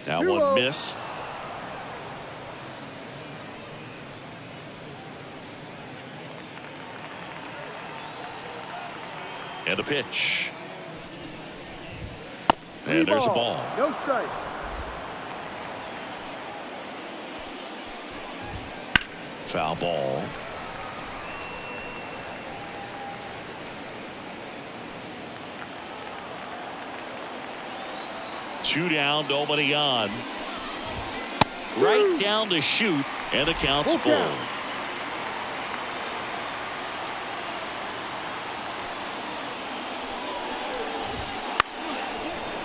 [SPEAKER 2] That one missed. And a pitch. And there's a ball.
[SPEAKER 4] No strike.
[SPEAKER 2] Foul ball. Two down, nobody on. Right down to shoot, and the count's full.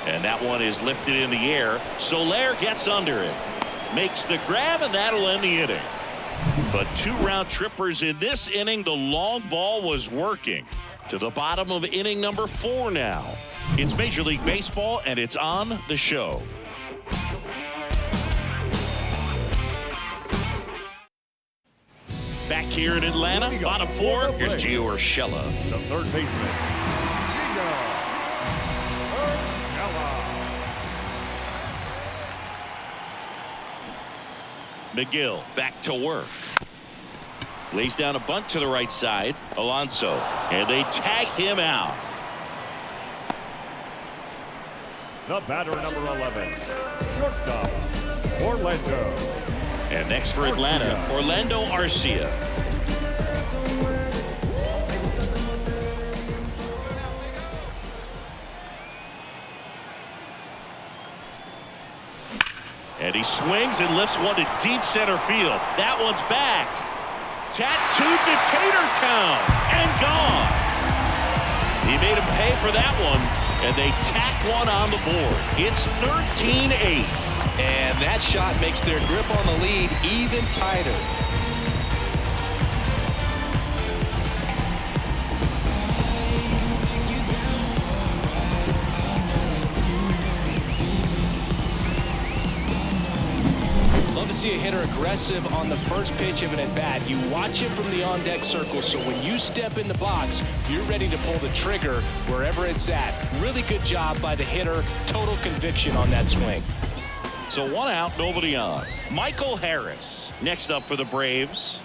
[SPEAKER 2] And that one is lifted in the air. Soler gets under it. Makes the grab, and that'll end the inning. But 2 round trippers in this inning. The long ball was working. To the bottom of inning number 4 now. It's Major League Baseball, and it's on the show. Back here in Atlanta, bottom 4, here's Gio Urshela.
[SPEAKER 4] The third baseman, Gio Urshela.
[SPEAKER 2] McGill back to work. Lays down a bunt to the right side. Alonso. And they tag him out.
[SPEAKER 4] The batter, number 11, shortstop, Orlando.
[SPEAKER 2] And next for Atlanta, Orlando Arcia. And he swings and lifts one to deep center field. That one's back. Tattooed to Tatertown and gone. He made him pay for that one, and they tack one on the board. It's 13-8.
[SPEAKER 3] And that shot makes their grip on the lead even tighter. Love to see a hitter aggressive on the first pitch of an at-bat. You watch it from the on-deck circle, so when you step in the box, you're ready to pull the trigger wherever it's at. Really good job by the hitter. Total conviction on that swing.
[SPEAKER 2] So 1 out, nobody on. Michael Harris next up for the Braves.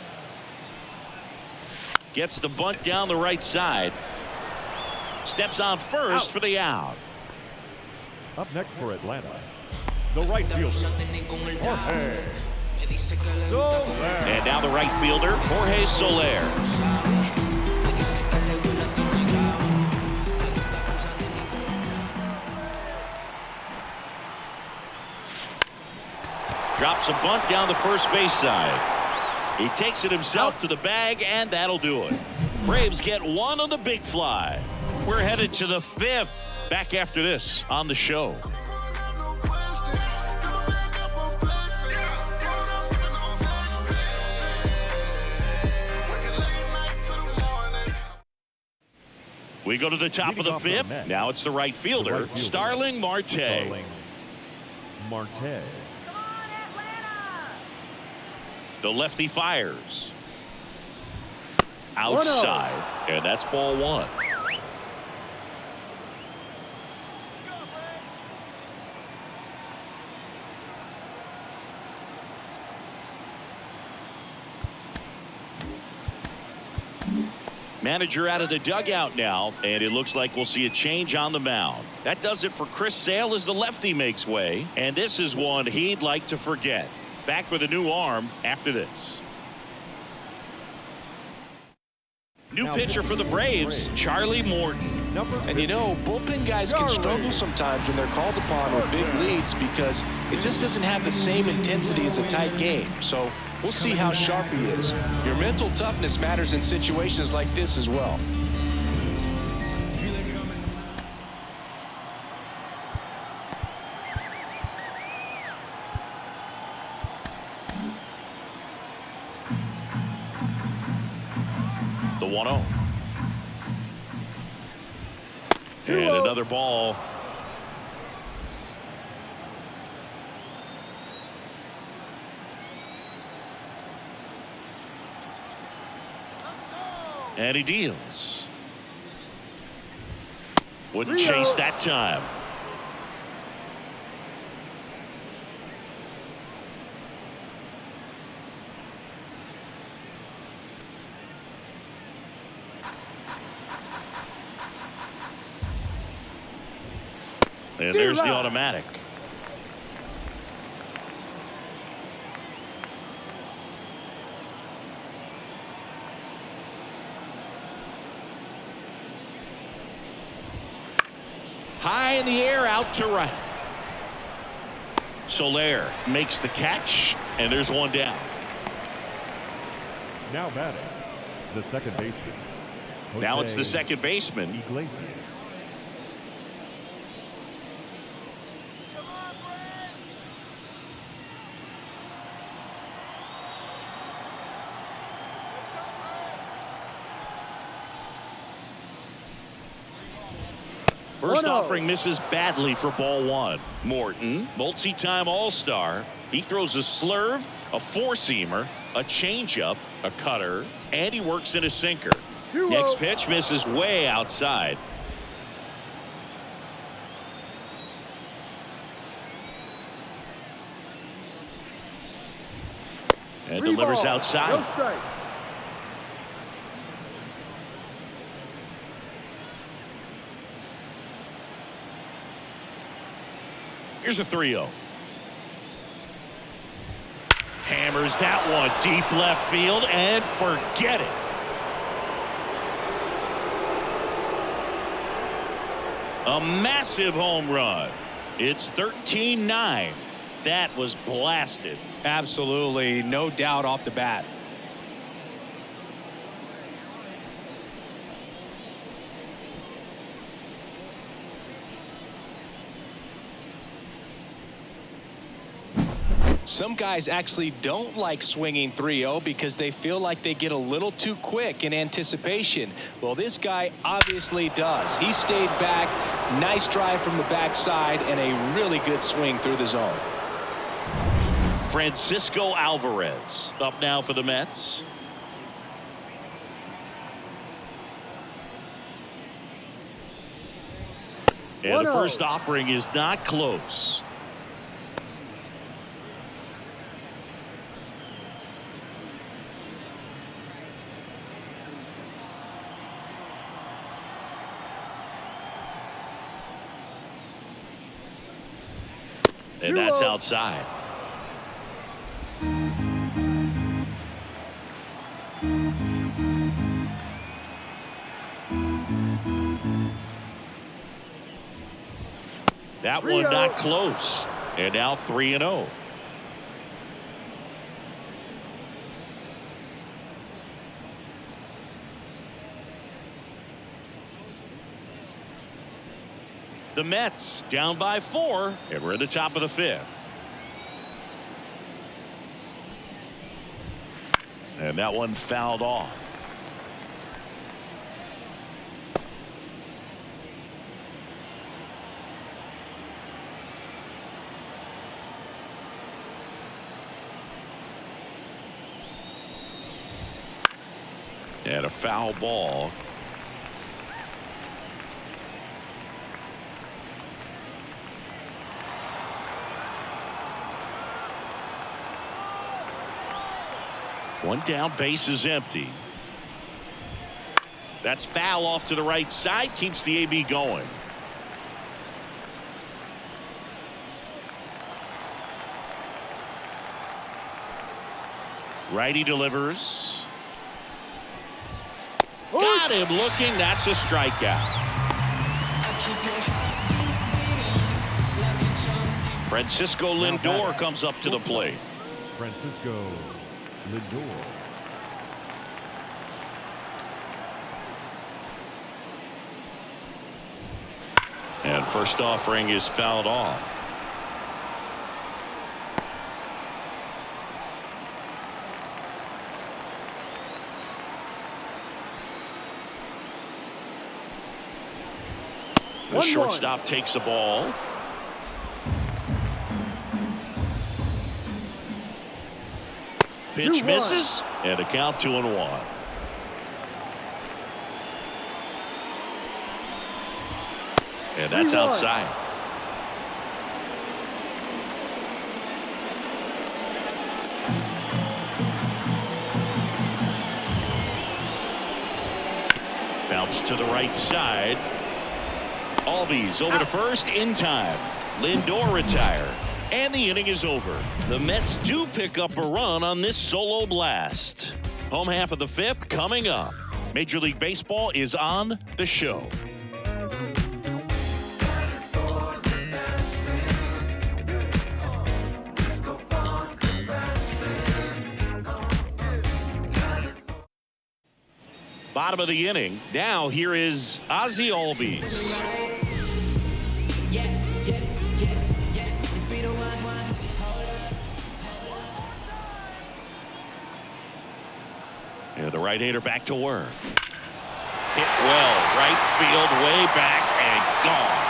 [SPEAKER 2] Gets the bunt down the right side. Steps on first for the out.
[SPEAKER 4] Up next for Atlanta, the right fielder, Jorge Soler.
[SPEAKER 2] And now the right fielder, Jorge Soler. Drops a bunt down the first base side. He takes it himself to the bag, and that'll do it. Braves get 1 on the big fly. We're headed to the 5th. Back after this on the show. We go to the top of the 5th. Now it's the right fielder, Starling Marte. The lefty fires. Outside. And that's ball 1. Manager out of the dugout now, and it looks like we'll see a change on the mound. That does it for Chris Sale as the lefty makes way, and this is one he'd like to forget. Back with a new arm after this. New pitcher for the Braves, Charlie Morton.
[SPEAKER 3] And you know, bullpen guys can struggle sometimes when they're called upon with big leads because it just doesn't have the same intensity as a tight game. So we'll see how sharp he is. Your mental toughness matters in situations like this as well.
[SPEAKER 2] The 1-0. And another ball. And he deals. Wouldn't chase that time. And there's the automatic. High in the air, out to right. Soler makes the catch, and there's one down.
[SPEAKER 4] Now batting, the second baseman.
[SPEAKER 2] Now it's the second baseman.
[SPEAKER 4] Iglesias.
[SPEAKER 2] First offering misses badly for ball one. Morton, multi-time All-Star. He throws a slurve, a four-seamer, a changeup, a cutter, and he works in a sinker. Next pitch misses way outside. And delivers outside. Here's a 3-0. Hammers that one deep left field and forget it. A massive home run. It's 13-9. That was blasted.
[SPEAKER 3] Absolutely, no doubt off the bat. Some guys actually don't like swinging 3-0 because they feel like they get a little too quick in anticipation. Well, this guy obviously does. He stayed back. Nice drive from the backside and a really good swing through the zone.
[SPEAKER 2] Francisco Alvarez up now for the Mets. And the first offering is not close. And that's outside. That one not close. And now 3-0. The Mets down by 4, and we're at the top of the 5th. And that one fouled off. And a foul ball. One down, base is empty. That's foul off to the right side, keeps the AB going. Righty delivers. Got him looking. That's a strikeout. Francisco Lindor comes up to the plate.
[SPEAKER 4] Francisco Lindor.
[SPEAKER 2] And first offering is fouled off. The shortstop takes the ball. Pitch misses, and a count 2-1. And that's outside. Bounce to the right side. Albies over to first in time. Lindor retire. And the inning is over. The Mets do pick up a run on this solo blast. Home half of the fifth coming up. Major League Baseball is on the show. Bottom of the inning. Now here is Ozzie Albies. And the right-hander back to work. Hit well, right field, way back, and gone.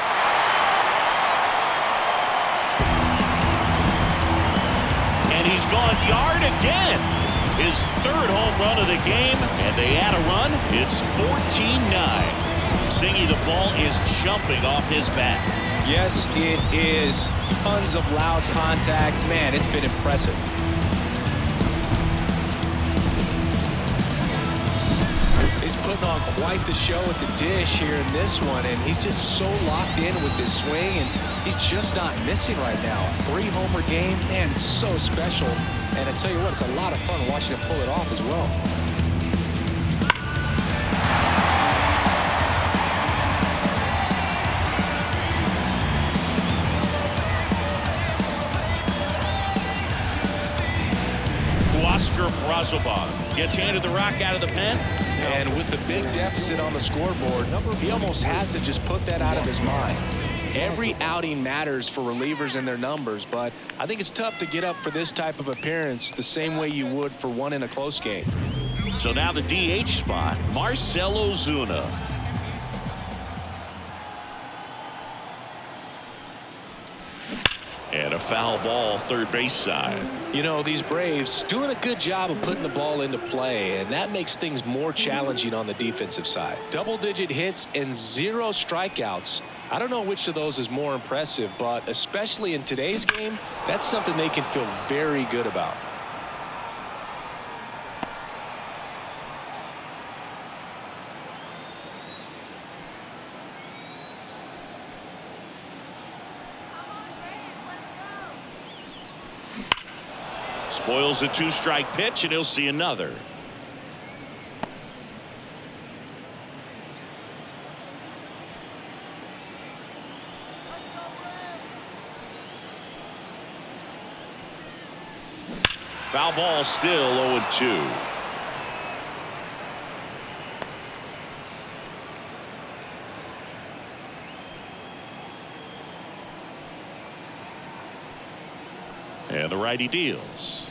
[SPEAKER 2] And he's gone yard again. His third home run of the game, and they add a run. It's 14-9. Singy, the ball is jumping off his bat.
[SPEAKER 3] Yes, it is. Tons of loud contact. Man, it's been impressive. He's putting on quite the show at the dish here in this one, and he's just so locked in with this swing, and he's just not missing right now. 3-homer game, man, it's so special. And I tell you what, it's a lot of fun watching him pull it off as well.
[SPEAKER 2] Oscar Brazoban gets handed the rock out of the pen.
[SPEAKER 3] And with the big deficit on the scoreboard, he almost has to just put that out of his mind. Every outing matters for relievers and their numbers, but I think it's tough to get up for this type of appearance the same way you would for one in a close game.
[SPEAKER 2] So now the DH spot, Marcell Ozuna. And a foul ball, third base side.
[SPEAKER 3] You know, these Braves doing a good job of putting the ball into play, and that makes things more challenging on the defensive side. Double-digit hits and 0 strikeouts. I don't know which of those is more impressive, but especially in today's game, that's something they can feel very good about.
[SPEAKER 2] Spoils the 2-strike pitch, and he'll see another. Foul ball, still 0-2. And the righty deals.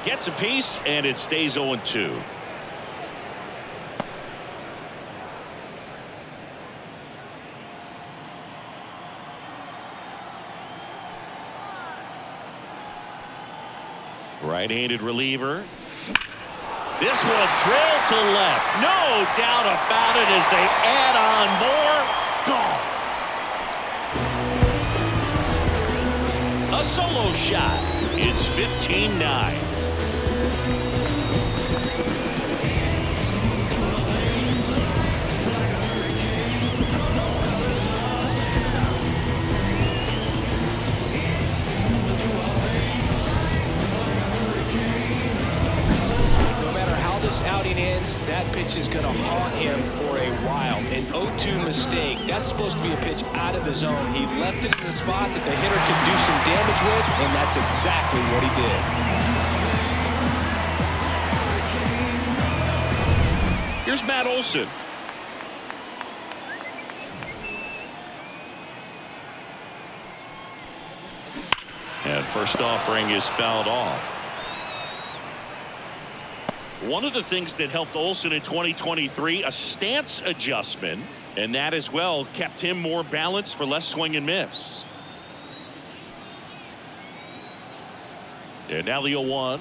[SPEAKER 2] Gets a piece, and it stays 0-2. Right-handed reliever. This one drilled to left. No doubt about it as they add on more. Gone. A solo shot. It's 15-9.
[SPEAKER 3] Outing ends, that pitch is going to haunt him for a while. An 0-2 mistake. That's supposed to be a pitch out of the zone. He left it in the spot that the hitter could do some damage with, and that's exactly what he did.
[SPEAKER 2] Here's Matt Olson. And first offering is fouled off. One of the things that helped Olson in 2023, a stance adjustment, and that as well kept him more balanced for less swing and miss. And now the 0-1.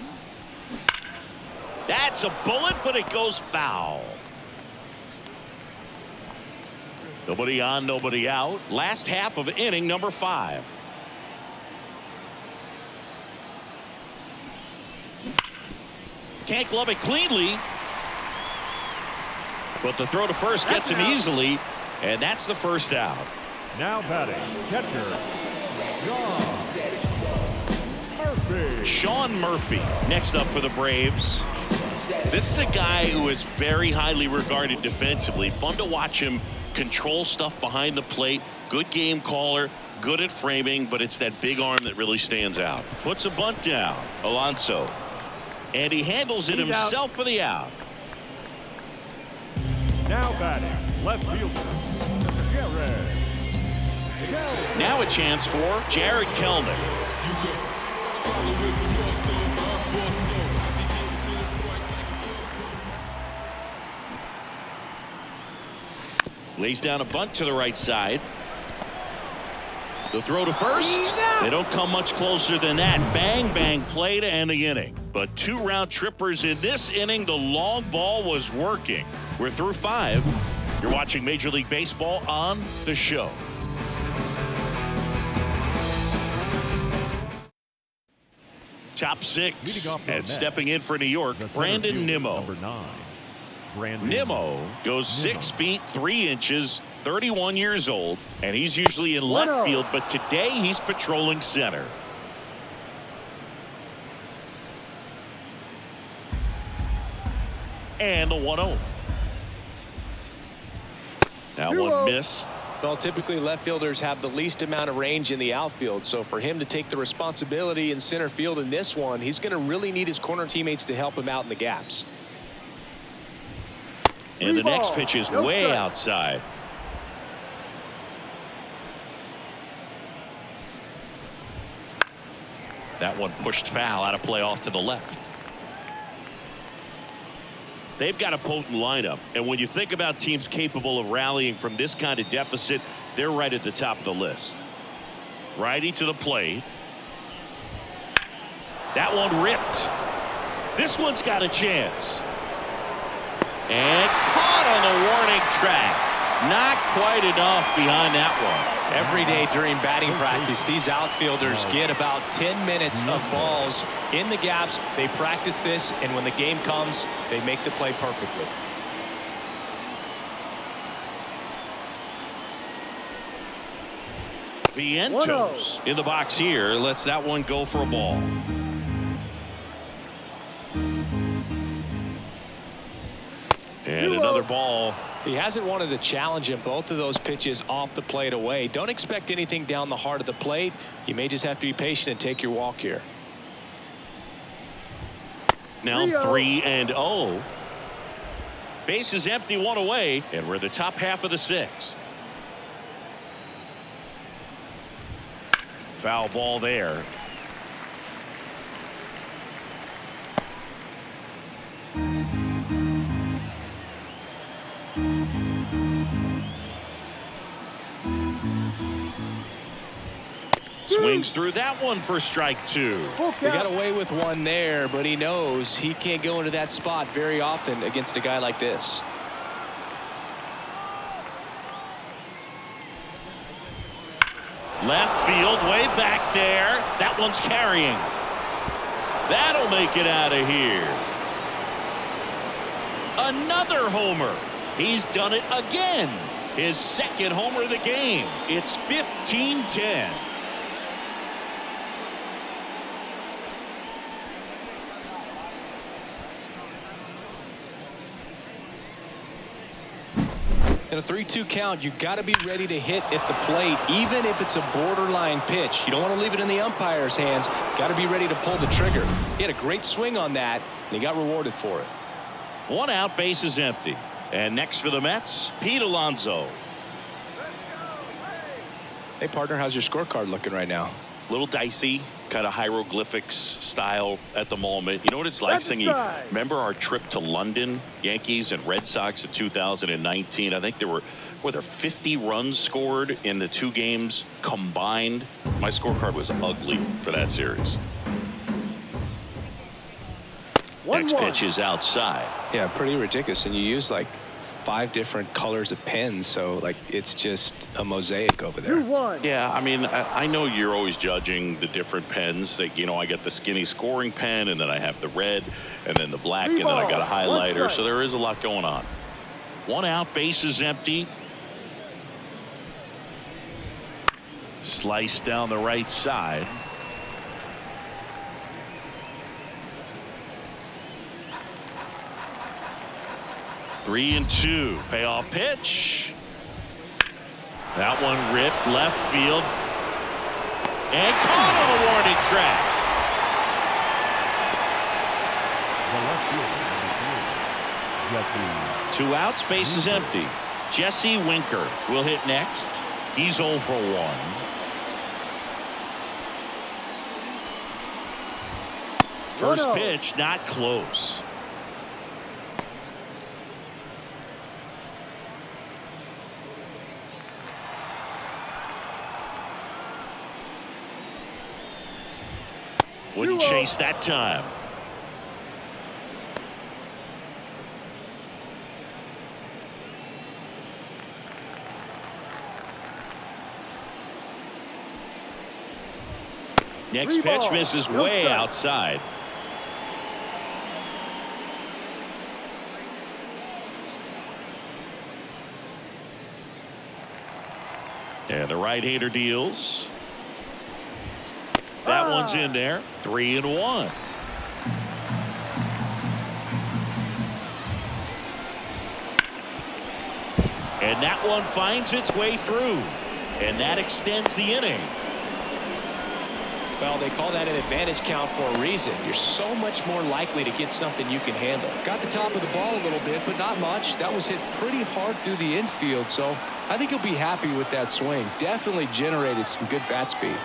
[SPEAKER 2] That's a bullet, but it goes foul. Nobody on, nobody out. Last half of inning number 5. Can't glove it cleanly, but the throw to first gets him easily. And that's the first out.
[SPEAKER 4] Now batting, catcher, Murphy.
[SPEAKER 2] Sean Murphy next up for the Braves. This is a guy who is very highly regarded defensively. Fun to watch him control stuff behind the plate. Good game caller, good at framing, but it's that big arm that really stands out. Puts a bunt down, Alonso. And he handles it himself for the out.
[SPEAKER 4] Now batting, left fielder, Jared.
[SPEAKER 2] Now a chance for Jared Kelnick. Lays down a bunt to the right side. The throw to first. They don't come much closer than that. Bang, bang play to end the inning. But 2 round trippers in this inning. The long ball was working. We're through 5. You're watching Major League Baseball on the show. Top 6 and stepping in for New York, Brandon Nimmo.
[SPEAKER 4] Number 9.
[SPEAKER 2] Nimmo goes 6 feet 3 inches, 31 years old, and he's usually in left field, but today he's patrolling center. And the 1-0. That one missed.
[SPEAKER 3] Well, typically left fielders have the least amount of range in the outfield, so for him to take the responsibility in center field in this one, he's going to really need his corner teammates to help him out in the gaps.
[SPEAKER 2] And the next pitch is way outside. That one pushed foul, out of play off to the left. They've got a potent lineup, and when you think about teams capable of rallying from this kind of deficit, they're right at the top of the list. Righty to the plate. That one ripped. This one's got a chance. And caught on the warning track. Not quite enough behind that one.
[SPEAKER 3] Every day during batting practice, these outfielders get about 10 minutes of balls in the gaps. They practice this, and when the game comes, they make the play perfectly.
[SPEAKER 2] Vientos in the box here lets that one go for a ball. And another ball.
[SPEAKER 3] He hasn't wanted to challenge him. Both of those pitches off the plate away. Don't expect anything down the heart of the plate. You may just have to be patient and take your walk here.
[SPEAKER 2] Now 3-0. Base is empty, 1 away, and we're the top half of the 6th. Foul ball there. Swings through that one for strike 2.
[SPEAKER 3] He got away with one there, but he knows he can't go into that spot very often against a guy like this.
[SPEAKER 2] Left field, way back there. That one's carrying. That'll make it out of here. Another homer. He's done it again. His 2nd homer of the game. It's 15-10.
[SPEAKER 3] In a 3-2 count, you got to be ready to hit at the plate, even if it's a borderline pitch. You don't want to leave it in the umpire's hands. Got to be ready to pull the trigger. He had a great swing on that, and he got rewarded for it.
[SPEAKER 2] 1 out, base is empty. And next for the Mets, Pete Alonso.
[SPEAKER 3] Hey, partner, how's your scorecard looking right now?
[SPEAKER 2] Little dicey, kind of hieroglyphics style at the moment. You know what it's like, Singy? Remember our trip to London, Yankees and Red Sox in 2019? I think there were 50 runs scored in the 2 games combined. My scorecard was ugly for that series. Next pitch is outside.
[SPEAKER 3] Yeah, pretty ridiculous. And you use like 5 different colors of pens, so like it's just a mosaic over there.
[SPEAKER 2] Yeah, I mean, I know you're always judging the different pens. That, you know, I got the skinny scoring pen, and then I have the red, and then the black, and then I got a highlighter. So there is a lot going on. 1 out, base is empty. Slice down the right side. Three and two. Payoff pitch. That one ripped left field. And caught on a warning track. Two outs, base is empty. Jesse Winker will hit next. He's 0 for 1. First pitch, not close. Wouldn't chase that time. Next pitch misses way outside. And the right-hander deals. That one's in there. 3-1. And that one finds its way through. And that extends the inning.
[SPEAKER 3] Well, they call that an advantage count for a reason. You're so much more likely to get something you can handle. Got the top of the ball a little bit, but not much. That was hit pretty hard through the infield, so I think he'll be happy with that swing. Definitely generated some good bat speed.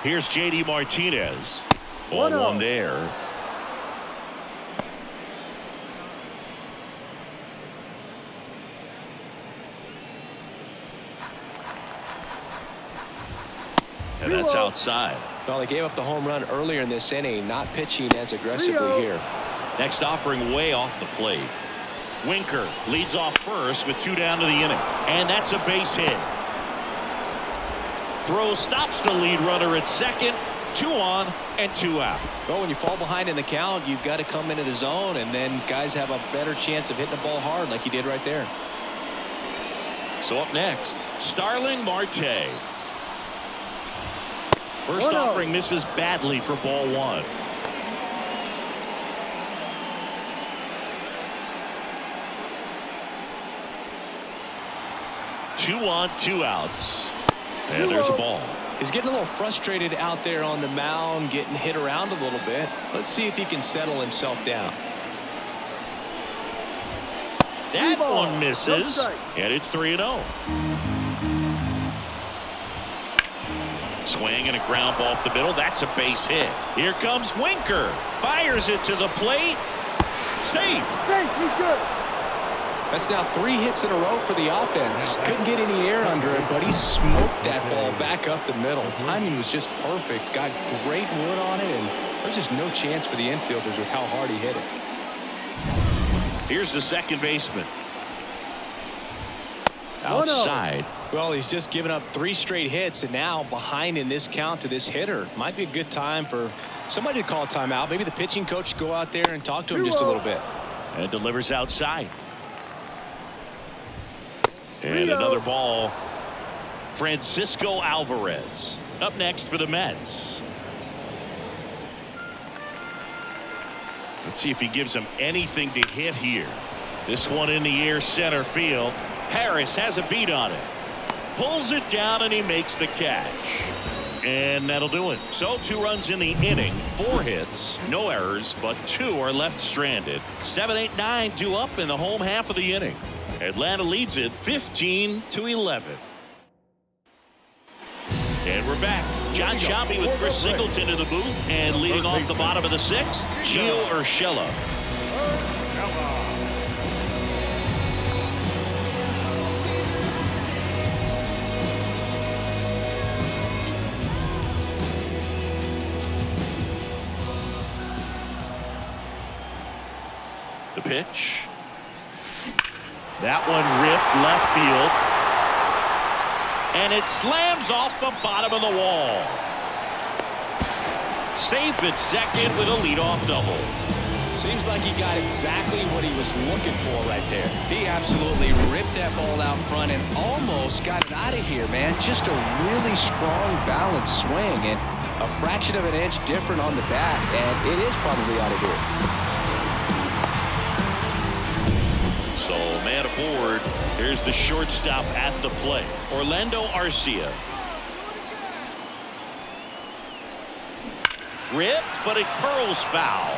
[SPEAKER 2] Here's J.D. Martinez. 0-1 there. And that's outside.
[SPEAKER 3] Well, they gave up the home run earlier in this inning, not pitching as aggressively here.
[SPEAKER 2] Next offering way off the plate. Winker leads off first with 2 down to the inning. And that's a base hit. Throw stops the lead runner at second. 2 on and 2 out.
[SPEAKER 3] Well, when you fall behind in the count, you've got to come into the zone, and then guys have a better chance of hitting the ball hard like you did right there.
[SPEAKER 2] So up next, Starling Marte. First offering misses badly for ball 1. Two on, 2 outs. And there's a ball.
[SPEAKER 3] He's getting a little frustrated out there on the mound, getting hit around a little bit. Let's see if he can settle himself down.
[SPEAKER 2] That one misses, and it's 3-0. Swing and a ground ball up the middle. That's a base hit. Here comes Winker. Fires it to the plate. Safe.
[SPEAKER 5] He's good.
[SPEAKER 3] That's now 3 hits in a row for the offense. Couldn't get any air under it, but he smoked that ball back up the middle. Timing was just perfect. Got great wood on it, and there's just no chance for the infielders with how hard he hit it.
[SPEAKER 2] Here's the second baseman. Outside.
[SPEAKER 3] Well, he's just given up 3 straight hits, and now behind in this count to this hitter. Might be a good time for somebody to call a timeout. Maybe the pitching coach go out there and talk to him just a little bit.
[SPEAKER 2] And delivers outside. And another ball. Francisco Alvarez up next for the Mets. Let's see if he gives them anything to hit here. This one in the air, center field. Harris has a beat on it. Pulls it down and he makes the catch. And that'll do it. So 2 runs in the inning, 4 hits, no errors, but 2 are left stranded. 7, 8, 9 due up in the home half of the inning. Atlanta leads it 15-11. And we're back. John Shambi with Chris Singleton in the booth, and leading off the bottom of the 6th, Gio Urshela. The pitch. That one ripped left field. And it slams off the bottom of the wall. Safe at second with a leadoff double.
[SPEAKER 3] Seems like he got exactly what he was looking for right there.
[SPEAKER 5] He absolutely ripped that ball out front and almost got it out of here, man. Just a really strong, balanced swing, and a fraction of an inch different on the bat, and it is probably out of here.
[SPEAKER 2] So man aboard. Here's the shortstop at the plate, Orlando Arcia. Ripped, but it curls foul.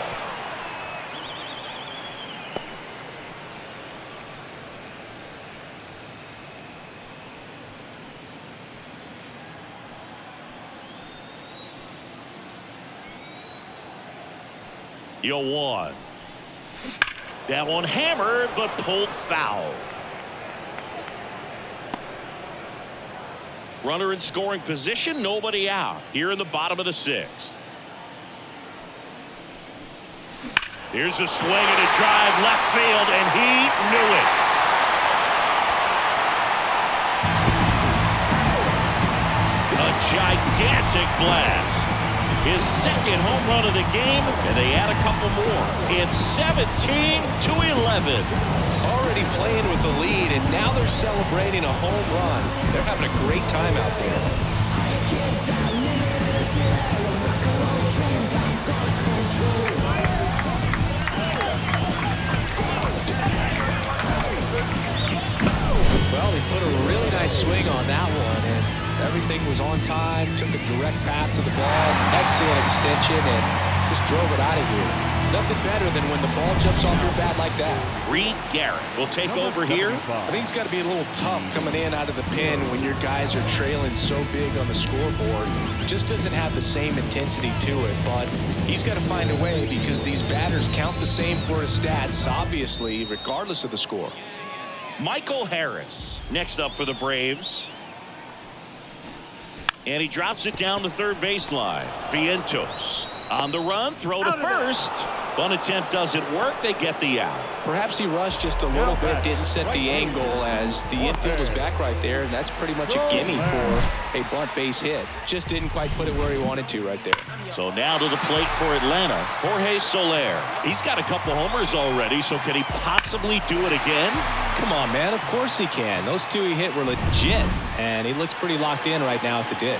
[SPEAKER 2] You'll one. That one hammered, but pulled foul. Runner in scoring position, nobody out. Here in the bottom of the 6th. Here's a swing and a drive left field, and he knew it. A gigantic blast. His second home run of the game, and they add a couple more. It's 17-11.
[SPEAKER 3] Already playing with the lead, and now they're celebrating a home run. They're having a great time out there. Well, he put a really nice swing on that one, and everything was on time. Took a direct path to the ball, excellent extension, and just drove it out of here. Nothing better than when the ball jumps off your bat like that.
[SPEAKER 2] Reed Garrett will take over here.
[SPEAKER 3] I think it's got to be a little tough coming in out of the pen when your guys are trailing so big on the scoreboard. It just doesn't have the same intensity to it, but he's got to find a way because these batters count the same for his stats, obviously, regardless of the score.
[SPEAKER 2] Michael Harris next up for the Braves. And he drops it down the third baseline. Vientos on the run, throw to first. Bunt attempt doesn't work. They get the out.
[SPEAKER 3] Perhaps he rushed just a little bit, didn't set the angle as the infield was back right there, and that's pretty much a gimme for a bunt base hit. Just didn't quite put it where he wanted to right there.
[SPEAKER 2] So now to the plate for Atlanta, Jorge Soler. He's got a couple homers already, so can he possibly do it again?
[SPEAKER 3] Come on, man. Of course he can. Those two he hit were legit, and he looks pretty locked in right now if it did.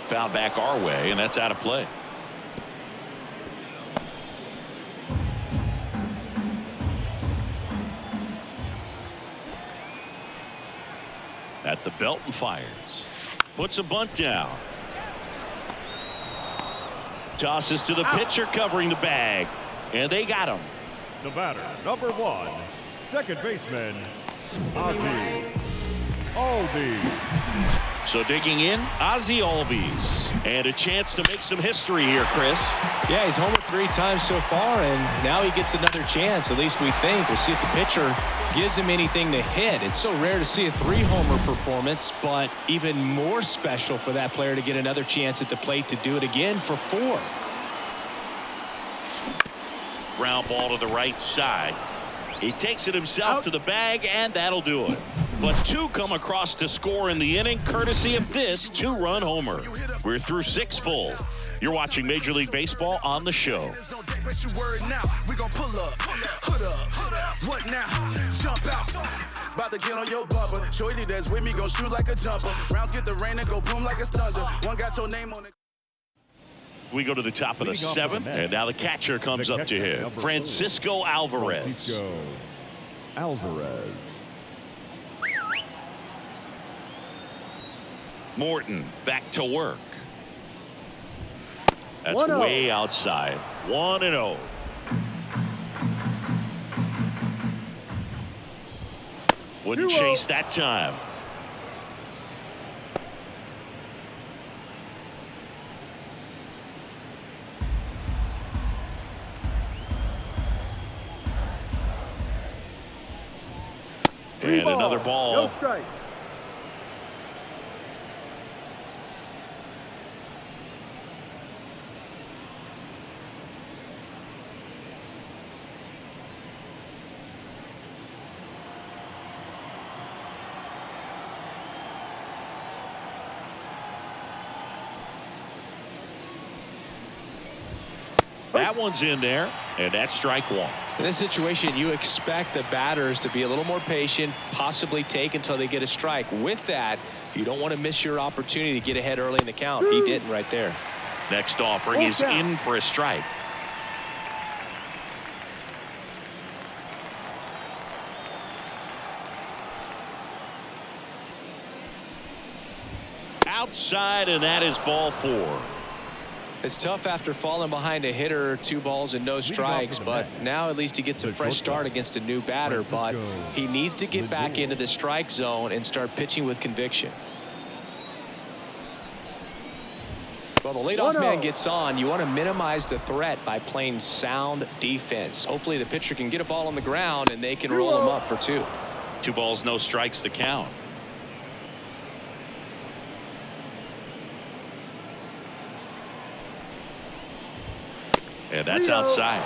[SPEAKER 2] Foul back our way, and that's out of play. At the belt and fires. Puts a bunt down. Tosses to the pitcher covering the bag. And they got him.
[SPEAKER 4] The batter, number 1, second baseman, Ozzie Albies.
[SPEAKER 2] So digging in, Ozzie Albies. And a chance to make some history here, Chris.
[SPEAKER 3] Yeah, he's homered 3 times so far, and now he gets another chance, at least we think. We'll see if the pitcher gives him anything to hit. It's so rare to see a 3-homer performance, but even more special for that player to get another chance at the plate to do it again for 4.
[SPEAKER 2] Ground ball to the right side. He takes it himself to the bag, and that'll do it. But 2 come across to score in the inning, courtesy of this 2-run homer. We're through 6 full. You're watching Major League Baseball on the show.
[SPEAKER 1] What now? Jump out. About to get on your bumper. Shorty that's with me gon' shoot like a jumper. Rounds get the rain and go boom like a thunder. One got your name on it.
[SPEAKER 2] We go to the top of the 7th, and now the catcher comes up to him. Francisco Alvarez.
[SPEAKER 4] Francisco Alvarez.
[SPEAKER 2] Morton back to work. That's way outside. 1-0. Wouldn't chase that time. And another ball.
[SPEAKER 4] No strike.
[SPEAKER 2] one's in there, and that's strike one.
[SPEAKER 3] In this situation, you expect the batters to be a little more patient, possibly take until they get a strike. With that, you don't want to miss your opportunity to get ahead early in the count. He didn't right there.
[SPEAKER 2] Next offering is in for a strike. Outside, and that is ball 4.
[SPEAKER 3] It's tough after falling behind a hitter, 2 balls and no strikes, but now at least he gets a fresh start against a new batter, but he needs to get back into the strike zone and start pitching with conviction. Well, the leadoff man gets on. You want to minimize the threat by playing sound defense. Hopefully the pitcher can get a ball on the ground and they can roll him up for 2.
[SPEAKER 2] 2 balls, no strikes to count. And that's outside.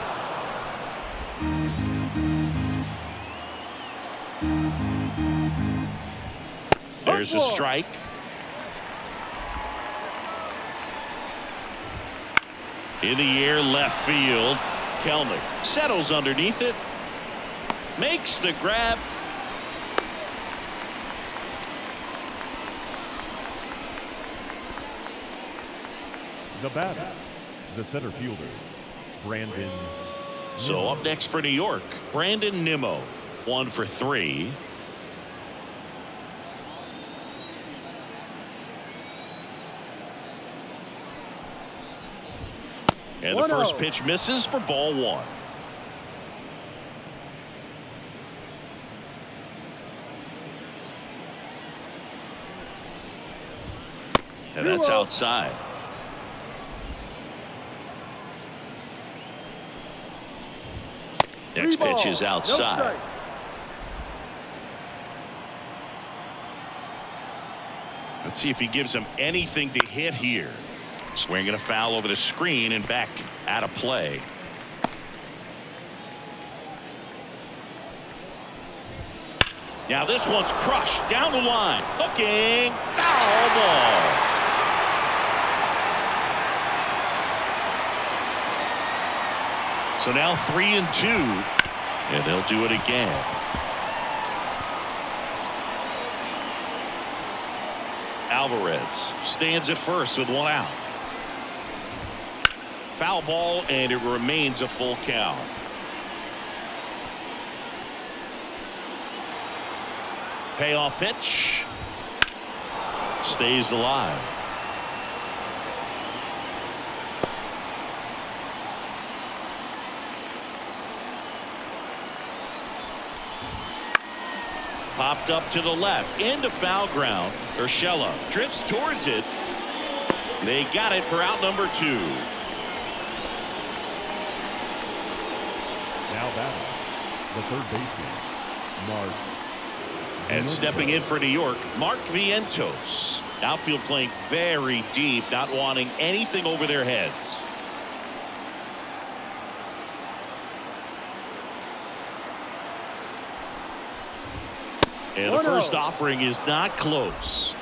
[SPEAKER 2] There's a strike. In the air, left field. Kelnick settles underneath it. Makes the grab.
[SPEAKER 4] The batter, the center fielder, Brandon.
[SPEAKER 2] So up next for New York, Brandon Nimmo, 1 for 3. And the first pitch misses for ball 1. And that's outside. Next pitch is outside. Let's see if he gives him anything to hit here. Swinging a foul over the screen and back out of play. Now this one's crushed down the line. Looking, foul ball. So now 3-2, and they'll do it again. Alvarez stands at first with 1 out. Foul ball, and it remains a full count. Payoff pitch. Stays alive. Popped up to the left into foul ground. Urshela drifts towards it. They got it for out number 2.
[SPEAKER 4] Now batting, the third baseman, Mark.
[SPEAKER 2] And stepping in for New York, Mark Vientos. Outfield playing very deep, not wanting anything over their heads. And the first offering is not close.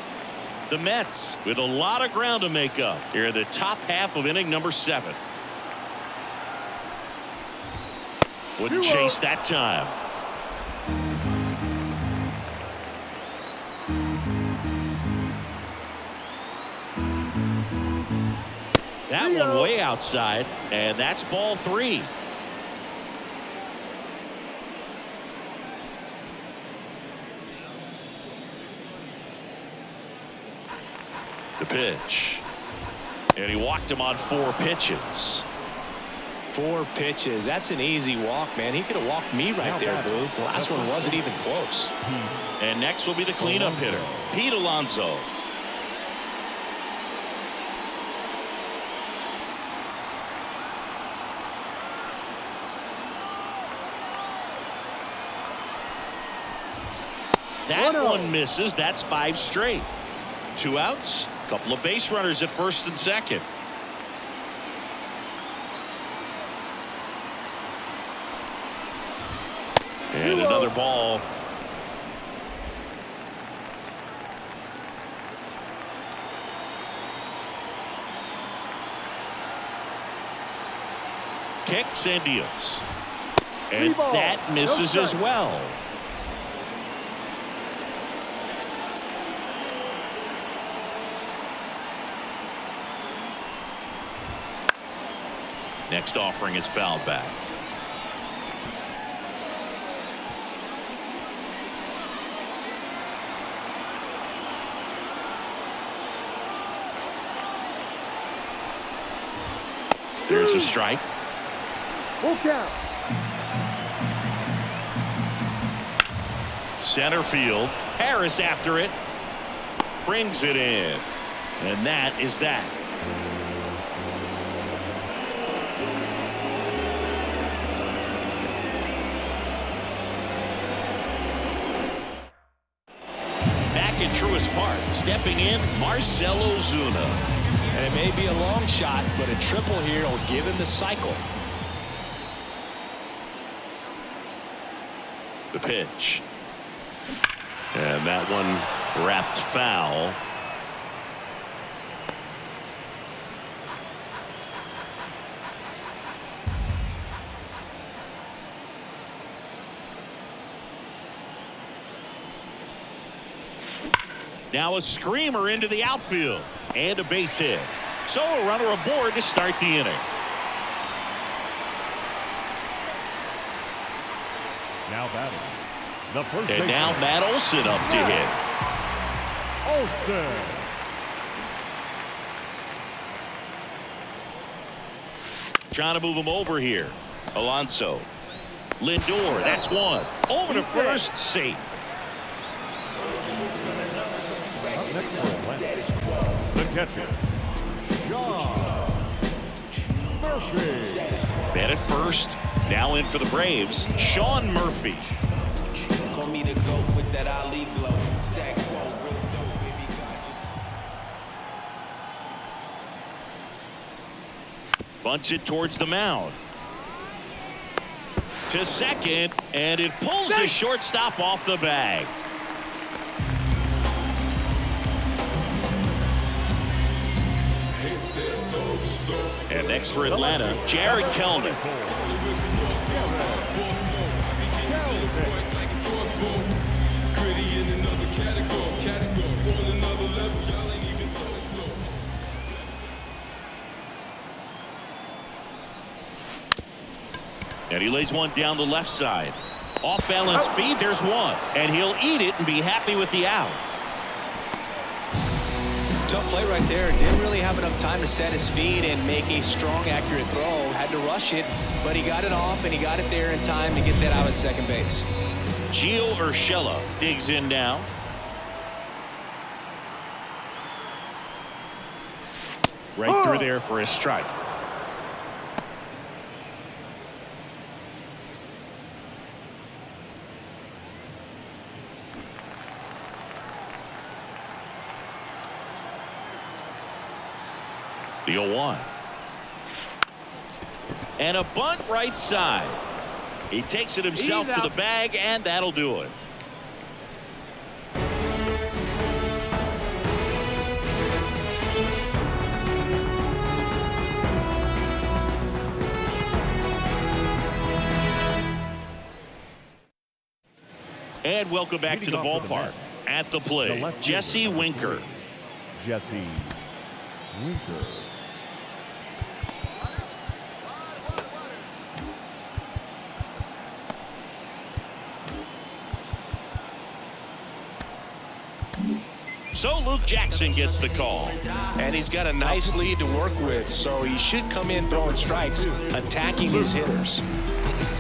[SPEAKER 2] The Mets with a lot of ground to make up here in the top half of inning number 7. Wouldn't chase that time. That one way outside, and that's ball 3. The pitch. And he walked him on 4 pitches.
[SPEAKER 3] 4 pitches. That's an easy walk, man. He could have walked me right there, Boo. The last one wasn't even close.
[SPEAKER 2] And next will be the cleanup hitter, Pete Alonso. That one misses. That's 5 straight. 2 outs. Couple of base runners at first and second. And another ball. kicks and deals. And that misses as well. Next offering is fouled back. There's a strike.
[SPEAKER 4] Full count.
[SPEAKER 2] Center field. Harris after it. Brings it in. And that is that. Back in Truist Park, stepping in, Marcell Ozuna.
[SPEAKER 3] And it may be a long shot, but a triple here will give him the cycle.
[SPEAKER 2] The pitch. And that one wrapped foul. Now a screamer into the outfield. And a base hit. So a runner aboard to start the inning.
[SPEAKER 4] Now batting. The first
[SPEAKER 2] And now Matt Olson up to hit.
[SPEAKER 4] Olson.
[SPEAKER 2] Trying to move him over here. Alonso. Lindor. That's one. Over to first. Safe.
[SPEAKER 4] The catcher, Sean Murphy.
[SPEAKER 2] Man at first. Now in for the Braves. Sean Murphy.
[SPEAKER 6] Call me the GOAT with that Ali glow. Stack quo, real dope, baby, gotcha.
[SPEAKER 2] Bunts it towards the mound. To second, and it pulls the shortstop off the bag. And next for Atlanta, Jared Kelman. And he lays one down the left side. Off balance feed, there's one. And he'll eat it and be happy with the out.
[SPEAKER 3] Tough play right there. Didn't really have enough time to set his feet and make a strong, accurate throw. Had to rush it, but he got it off and he got it there in time to get that out at second base.
[SPEAKER 2] Gio Urshela digs in now. Right through there for a strike. The 0-1. And a bunt right side. He takes it himself to the bag, and that'll do it. And welcome back to the ballpark. At the plate, Jesse Winker.
[SPEAKER 4] Jesse Winker.
[SPEAKER 2] So Luke Jackson gets the call.
[SPEAKER 3] And he's got a nice lead to work with, so he should come in throwing strikes, attacking his hitters.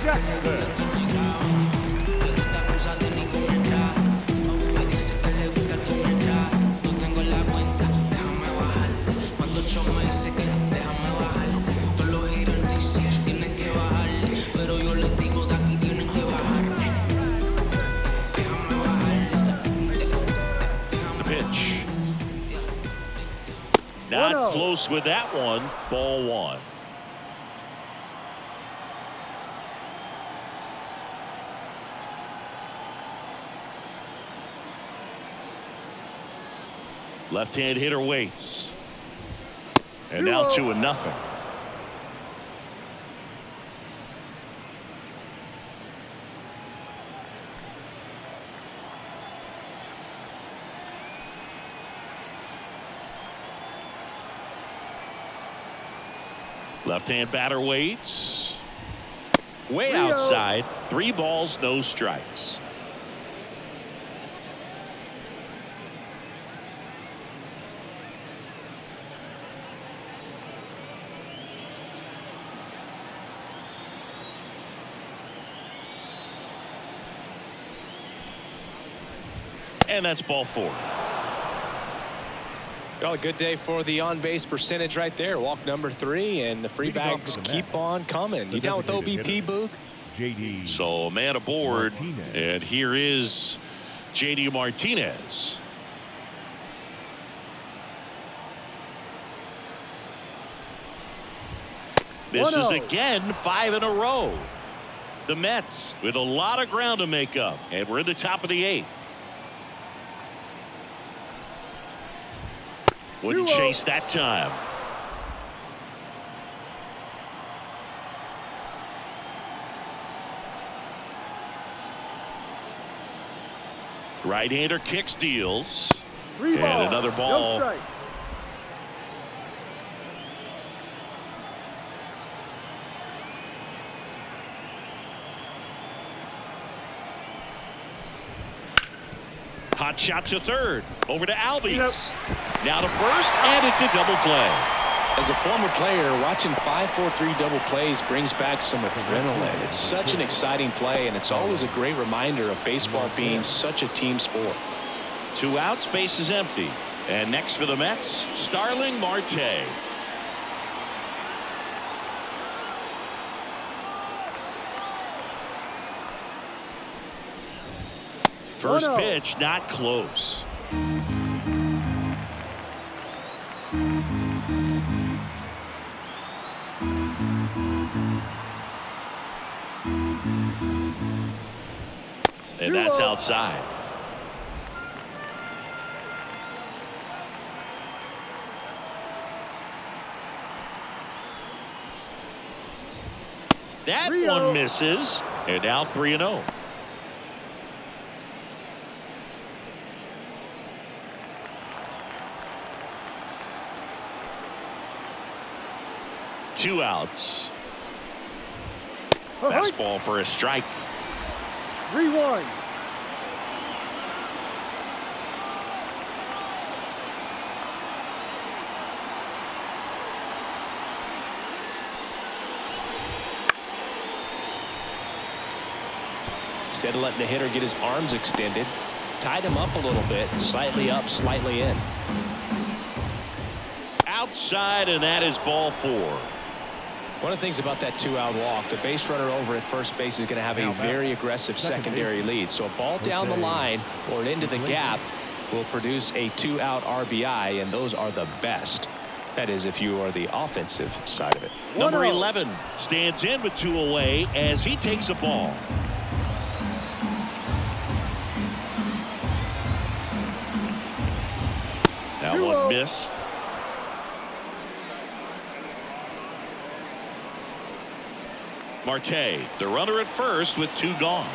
[SPEAKER 4] Jackson.
[SPEAKER 2] Not close with that one. Ball one. Left-hand hitter waits. And now 2-0. Left-hand batter waits. Way outside. 3 balls, no strikes. And that's ball 4.
[SPEAKER 3] Well, a good day for the on-base percentage right there. Walk number 3, and the free bags keep on coming. You down with OBP, Boog?
[SPEAKER 4] JD.
[SPEAKER 2] So a man aboard,
[SPEAKER 4] Martinez.
[SPEAKER 2] and here is JD Martinez. Misses again, 5 in a row. The Mets with a lot of ground to make up, and we're in the top of the 8th. Wouldn't chase that time. Right-hander kicks, deals. And another ball. Hot shot to third. Over to Albies. Now to first, and it's a double play.
[SPEAKER 3] As a former player, watching 5-4-3 double plays brings back some adrenaline. It's such an exciting play, and it's always a great reminder of baseball being such a team sport.
[SPEAKER 2] 2 outs, base is empty. And next for the Mets, Starling Marte. First pitch, not close. And that's outside. That one misses. And now 3-0. Two outs. Fastball for a strike.
[SPEAKER 7] 3-1.
[SPEAKER 3] Instead of letting the hitter get his arms extended, tied him up a little bit, slightly up, slightly in.
[SPEAKER 2] Outside, and that is ball 4.
[SPEAKER 3] One of the things about that 2-out walk, the base runner over at first base is going to have a very aggressive secondary lead. So a ball down the line or into the gap will produce a 2-out RBI, and those are the best. That is, if you are the offensive side of it.
[SPEAKER 2] Number 11 stands in with 2 away as he takes a ball. That one missed. Marte, the runner at first with 2 gone.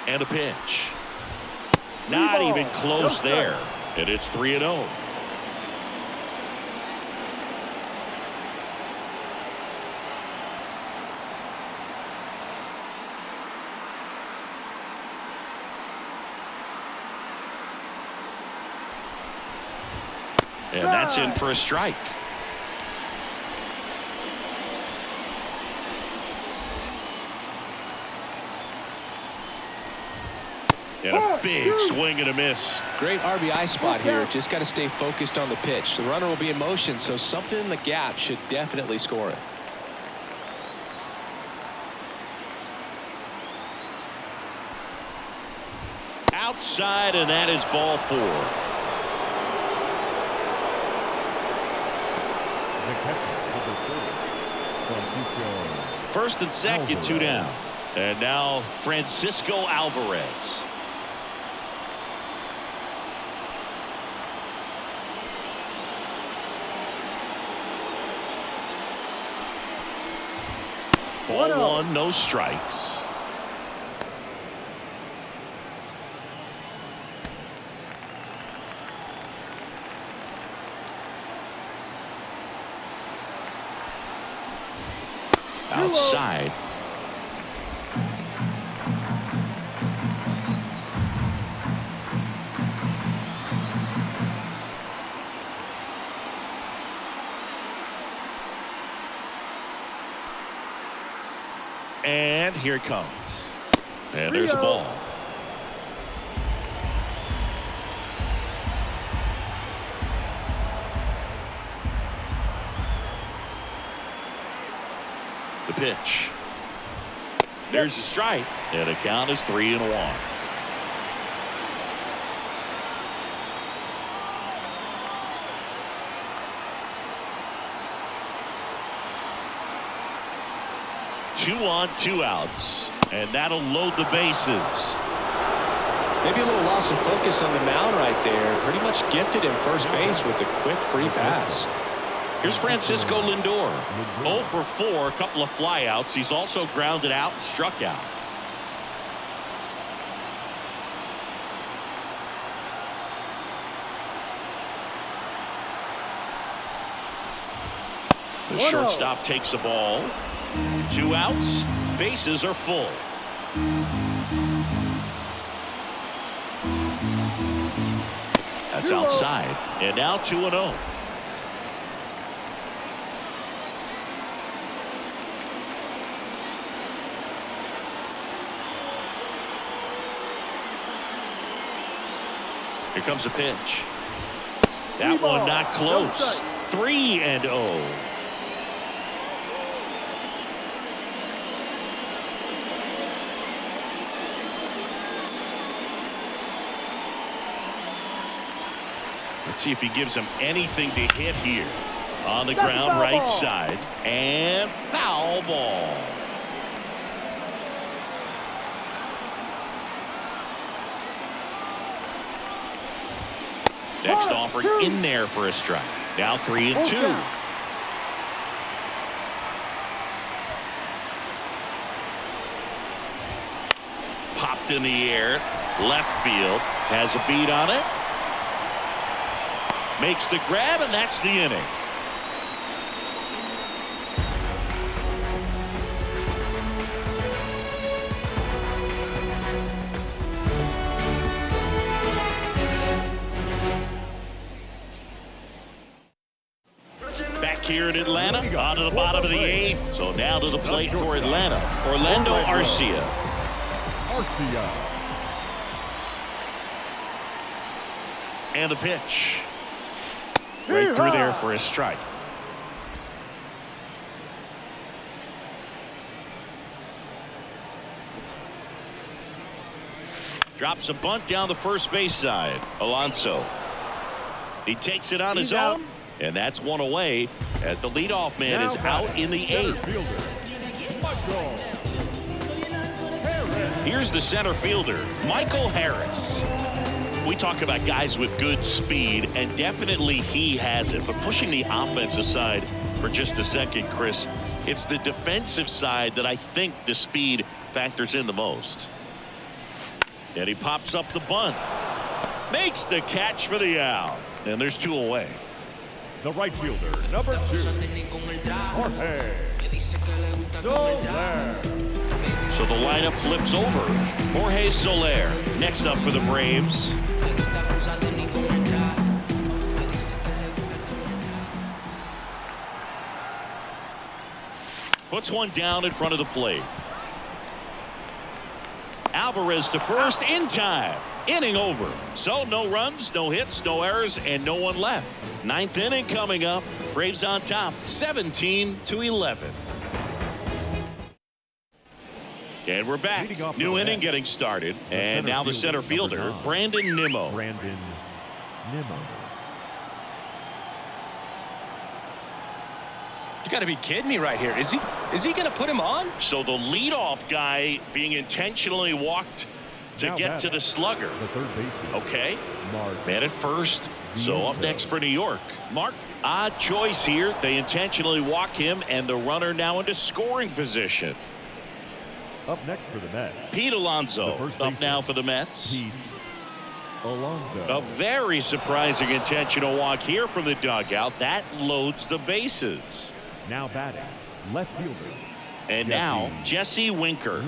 [SPEAKER 2] And a pitch. Not even close there. And it's 3-0. And that's in for a strike. And a big swing and a miss.
[SPEAKER 3] Great RBI spot here. Just got to stay focused on the pitch. The runner will be in motion, so something in the gap should definitely score it.
[SPEAKER 2] Outside, and that is ball 4. First and second, 2 down. And now Francisco Alvarez. Ball 1, no strikes. outside. And here it comes. And there's a ball. The pitch. There's a strike. And the count is 3-1. Two on, 2 outs. And that'll load the bases.
[SPEAKER 3] Maybe a little loss of focus on the mound right there. Pretty much gifted him first base with a quick free pass.
[SPEAKER 2] Here's Francisco Lindor. 0 for 4, a couple of flyouts. He's also grounded out and struck out. The shortstop takes the ball. 2 outs. Bases are full. That's outside. And now 2-0. Here comes a pitch. That one not close. 3-0. Let's see if he gives him anything to hit here. On the ground, right side. And foul ball. Next offering in there for a strike. Now 3-2. Popped in the air. Left field. Has a beat on it. Makes the grab, and that's the inning. Back here in Atlanta, on to the bottom of the 8th. So now to the plate for Atlanta, Orlando Arcia. And the pitch. Right through there for a strike. Drops a bunt down the first base side. Alonso. He takes it on his own. And that's one away as the leadoff man is out in the 8th. Here's the center fielder, Michael Harris. We talk about guys with good speed, and definitely he has it. But pushing the offense aside for just a second, Chris, it's the defensive side that I think the speed factors in the most. And he pops up the bunt. Makes the catch for the out. And there's 2 away.
[SPEAKER 4] The right fielder, number 2, Jorge Soler.
[SPEAKER 2] So the lineup flips over. Jorge Soler next up for the Braves. Puts one down in front of the plate. Alvarez to first in time. Inning over. So no runs, no hits, no errors, and no one left. 9th inning coming up. Braves on top, 17-11. And we're back. New inning getting started. And now the center fielder, Brandon Nimmo.
[SPEAKER 3] You got to be kidding me right here. Is he going to put him on?
[SPEAKER 2] So the leadoff guy being intentionally walked to get to the slugger. Okay. Man at first. So up next for New York. Mark, odd choice here. They intentionally walk him, and the runner now into scoring position.
[SPEAKER 4] Up next for the Mets,
[SPEAKER 2] Pete Alonso up now for the Mets. A very surprising intentional walk here from the dugout. That loads the bases.
[SPEAKER 4] Now batting, left fielder,
[SPEAKER 2] And now Jesse Winker.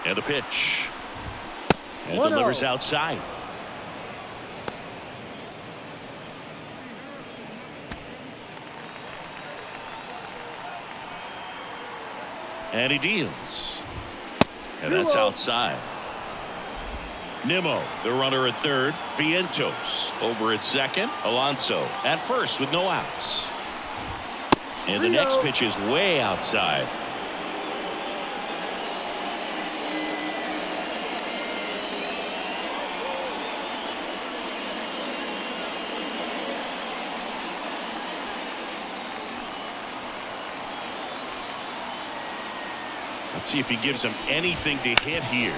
[SPEAKER 2] And a pitch. And delivers outside. And he deals. And that's outside. Nimmo, the runner at third. Vientos over at second. Alonso at first with no outs. And the next pitch is way outside. Let's see if he gives him anything to hit here.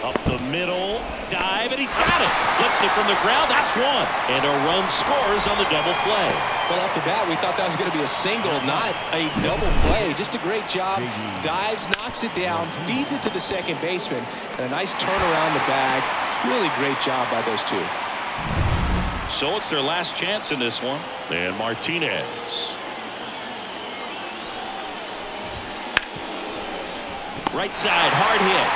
[SPEAKER 2] Up the middle, dive, and he's got it. Flips it from the ground. That's one. And a run scores on the double play.
[SPEAKER 3] Well, off the bat, we thought that was going to be a single, not a double play. Just a great job. Dives, knocks it down, feeds it to the second baseman. And a nice turn around the bag. Really great job by those two.
[SPEAKER 2] So it's their last chance in this one. And Martinez. Right side, hard hit.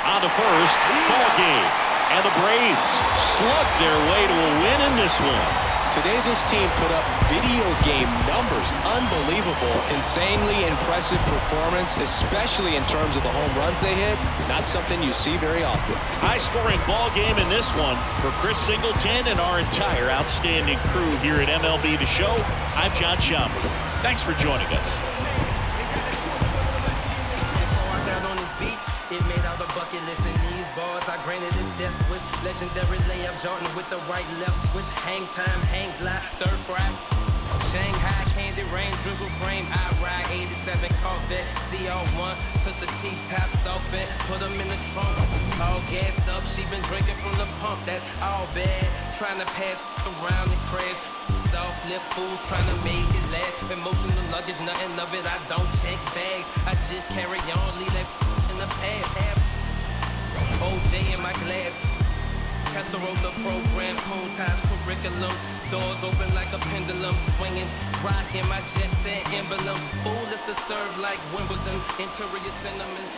[SPEAKER 2] On to first, ball game. And the Braves slug their way to a win in this one.
[SPEAKER 3] Today, this team put up video game numbers. Unbelievable, insanely impressive performance, especially in terms of the home runs they hit. Not something you see very often.
[SPEAKER 2] High-scoring ball game in this one for Chris Singleton and our entire outstanding crew here at MLB The Show. I'm John Schaumburg. Thanks for joining us.
[SPEAKER 6] Bucket list in these bars, I granted this death wish. Legendary layup, Jordan with the right left switch. Hang time, hang glide, stir fry. Shanghai candy rain, drizzle frame. I ride 87 Corvette, CR1. Took the T-tops off it, put them in the trunk. All gassed up, she been drinking from the pump. That's all bad. Trying to pass around and crash. All flip fools trying to make it last. Emotional luggage, nothing of it. I don't check bags. I just carry on, leave that in the past. OJ in my glass. Testarossa program, Quintana's curriculum. Doors open like a pendulum, swinging, rocking my jet set emblems. Foolish to serve like Wimbledon. Interior cinnamon.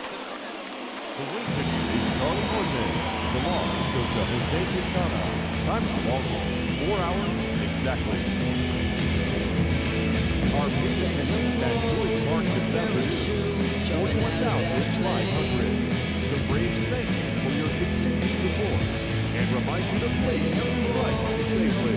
[SPEAKER 4] The win is Charlie Jose. The loss goes to Jose Quintana. Time of ball game, 4 hours exactly. Our meeting at Truist Park this afternoon, 41,500. The Braves thank you for your continued support and remind you to play right safely.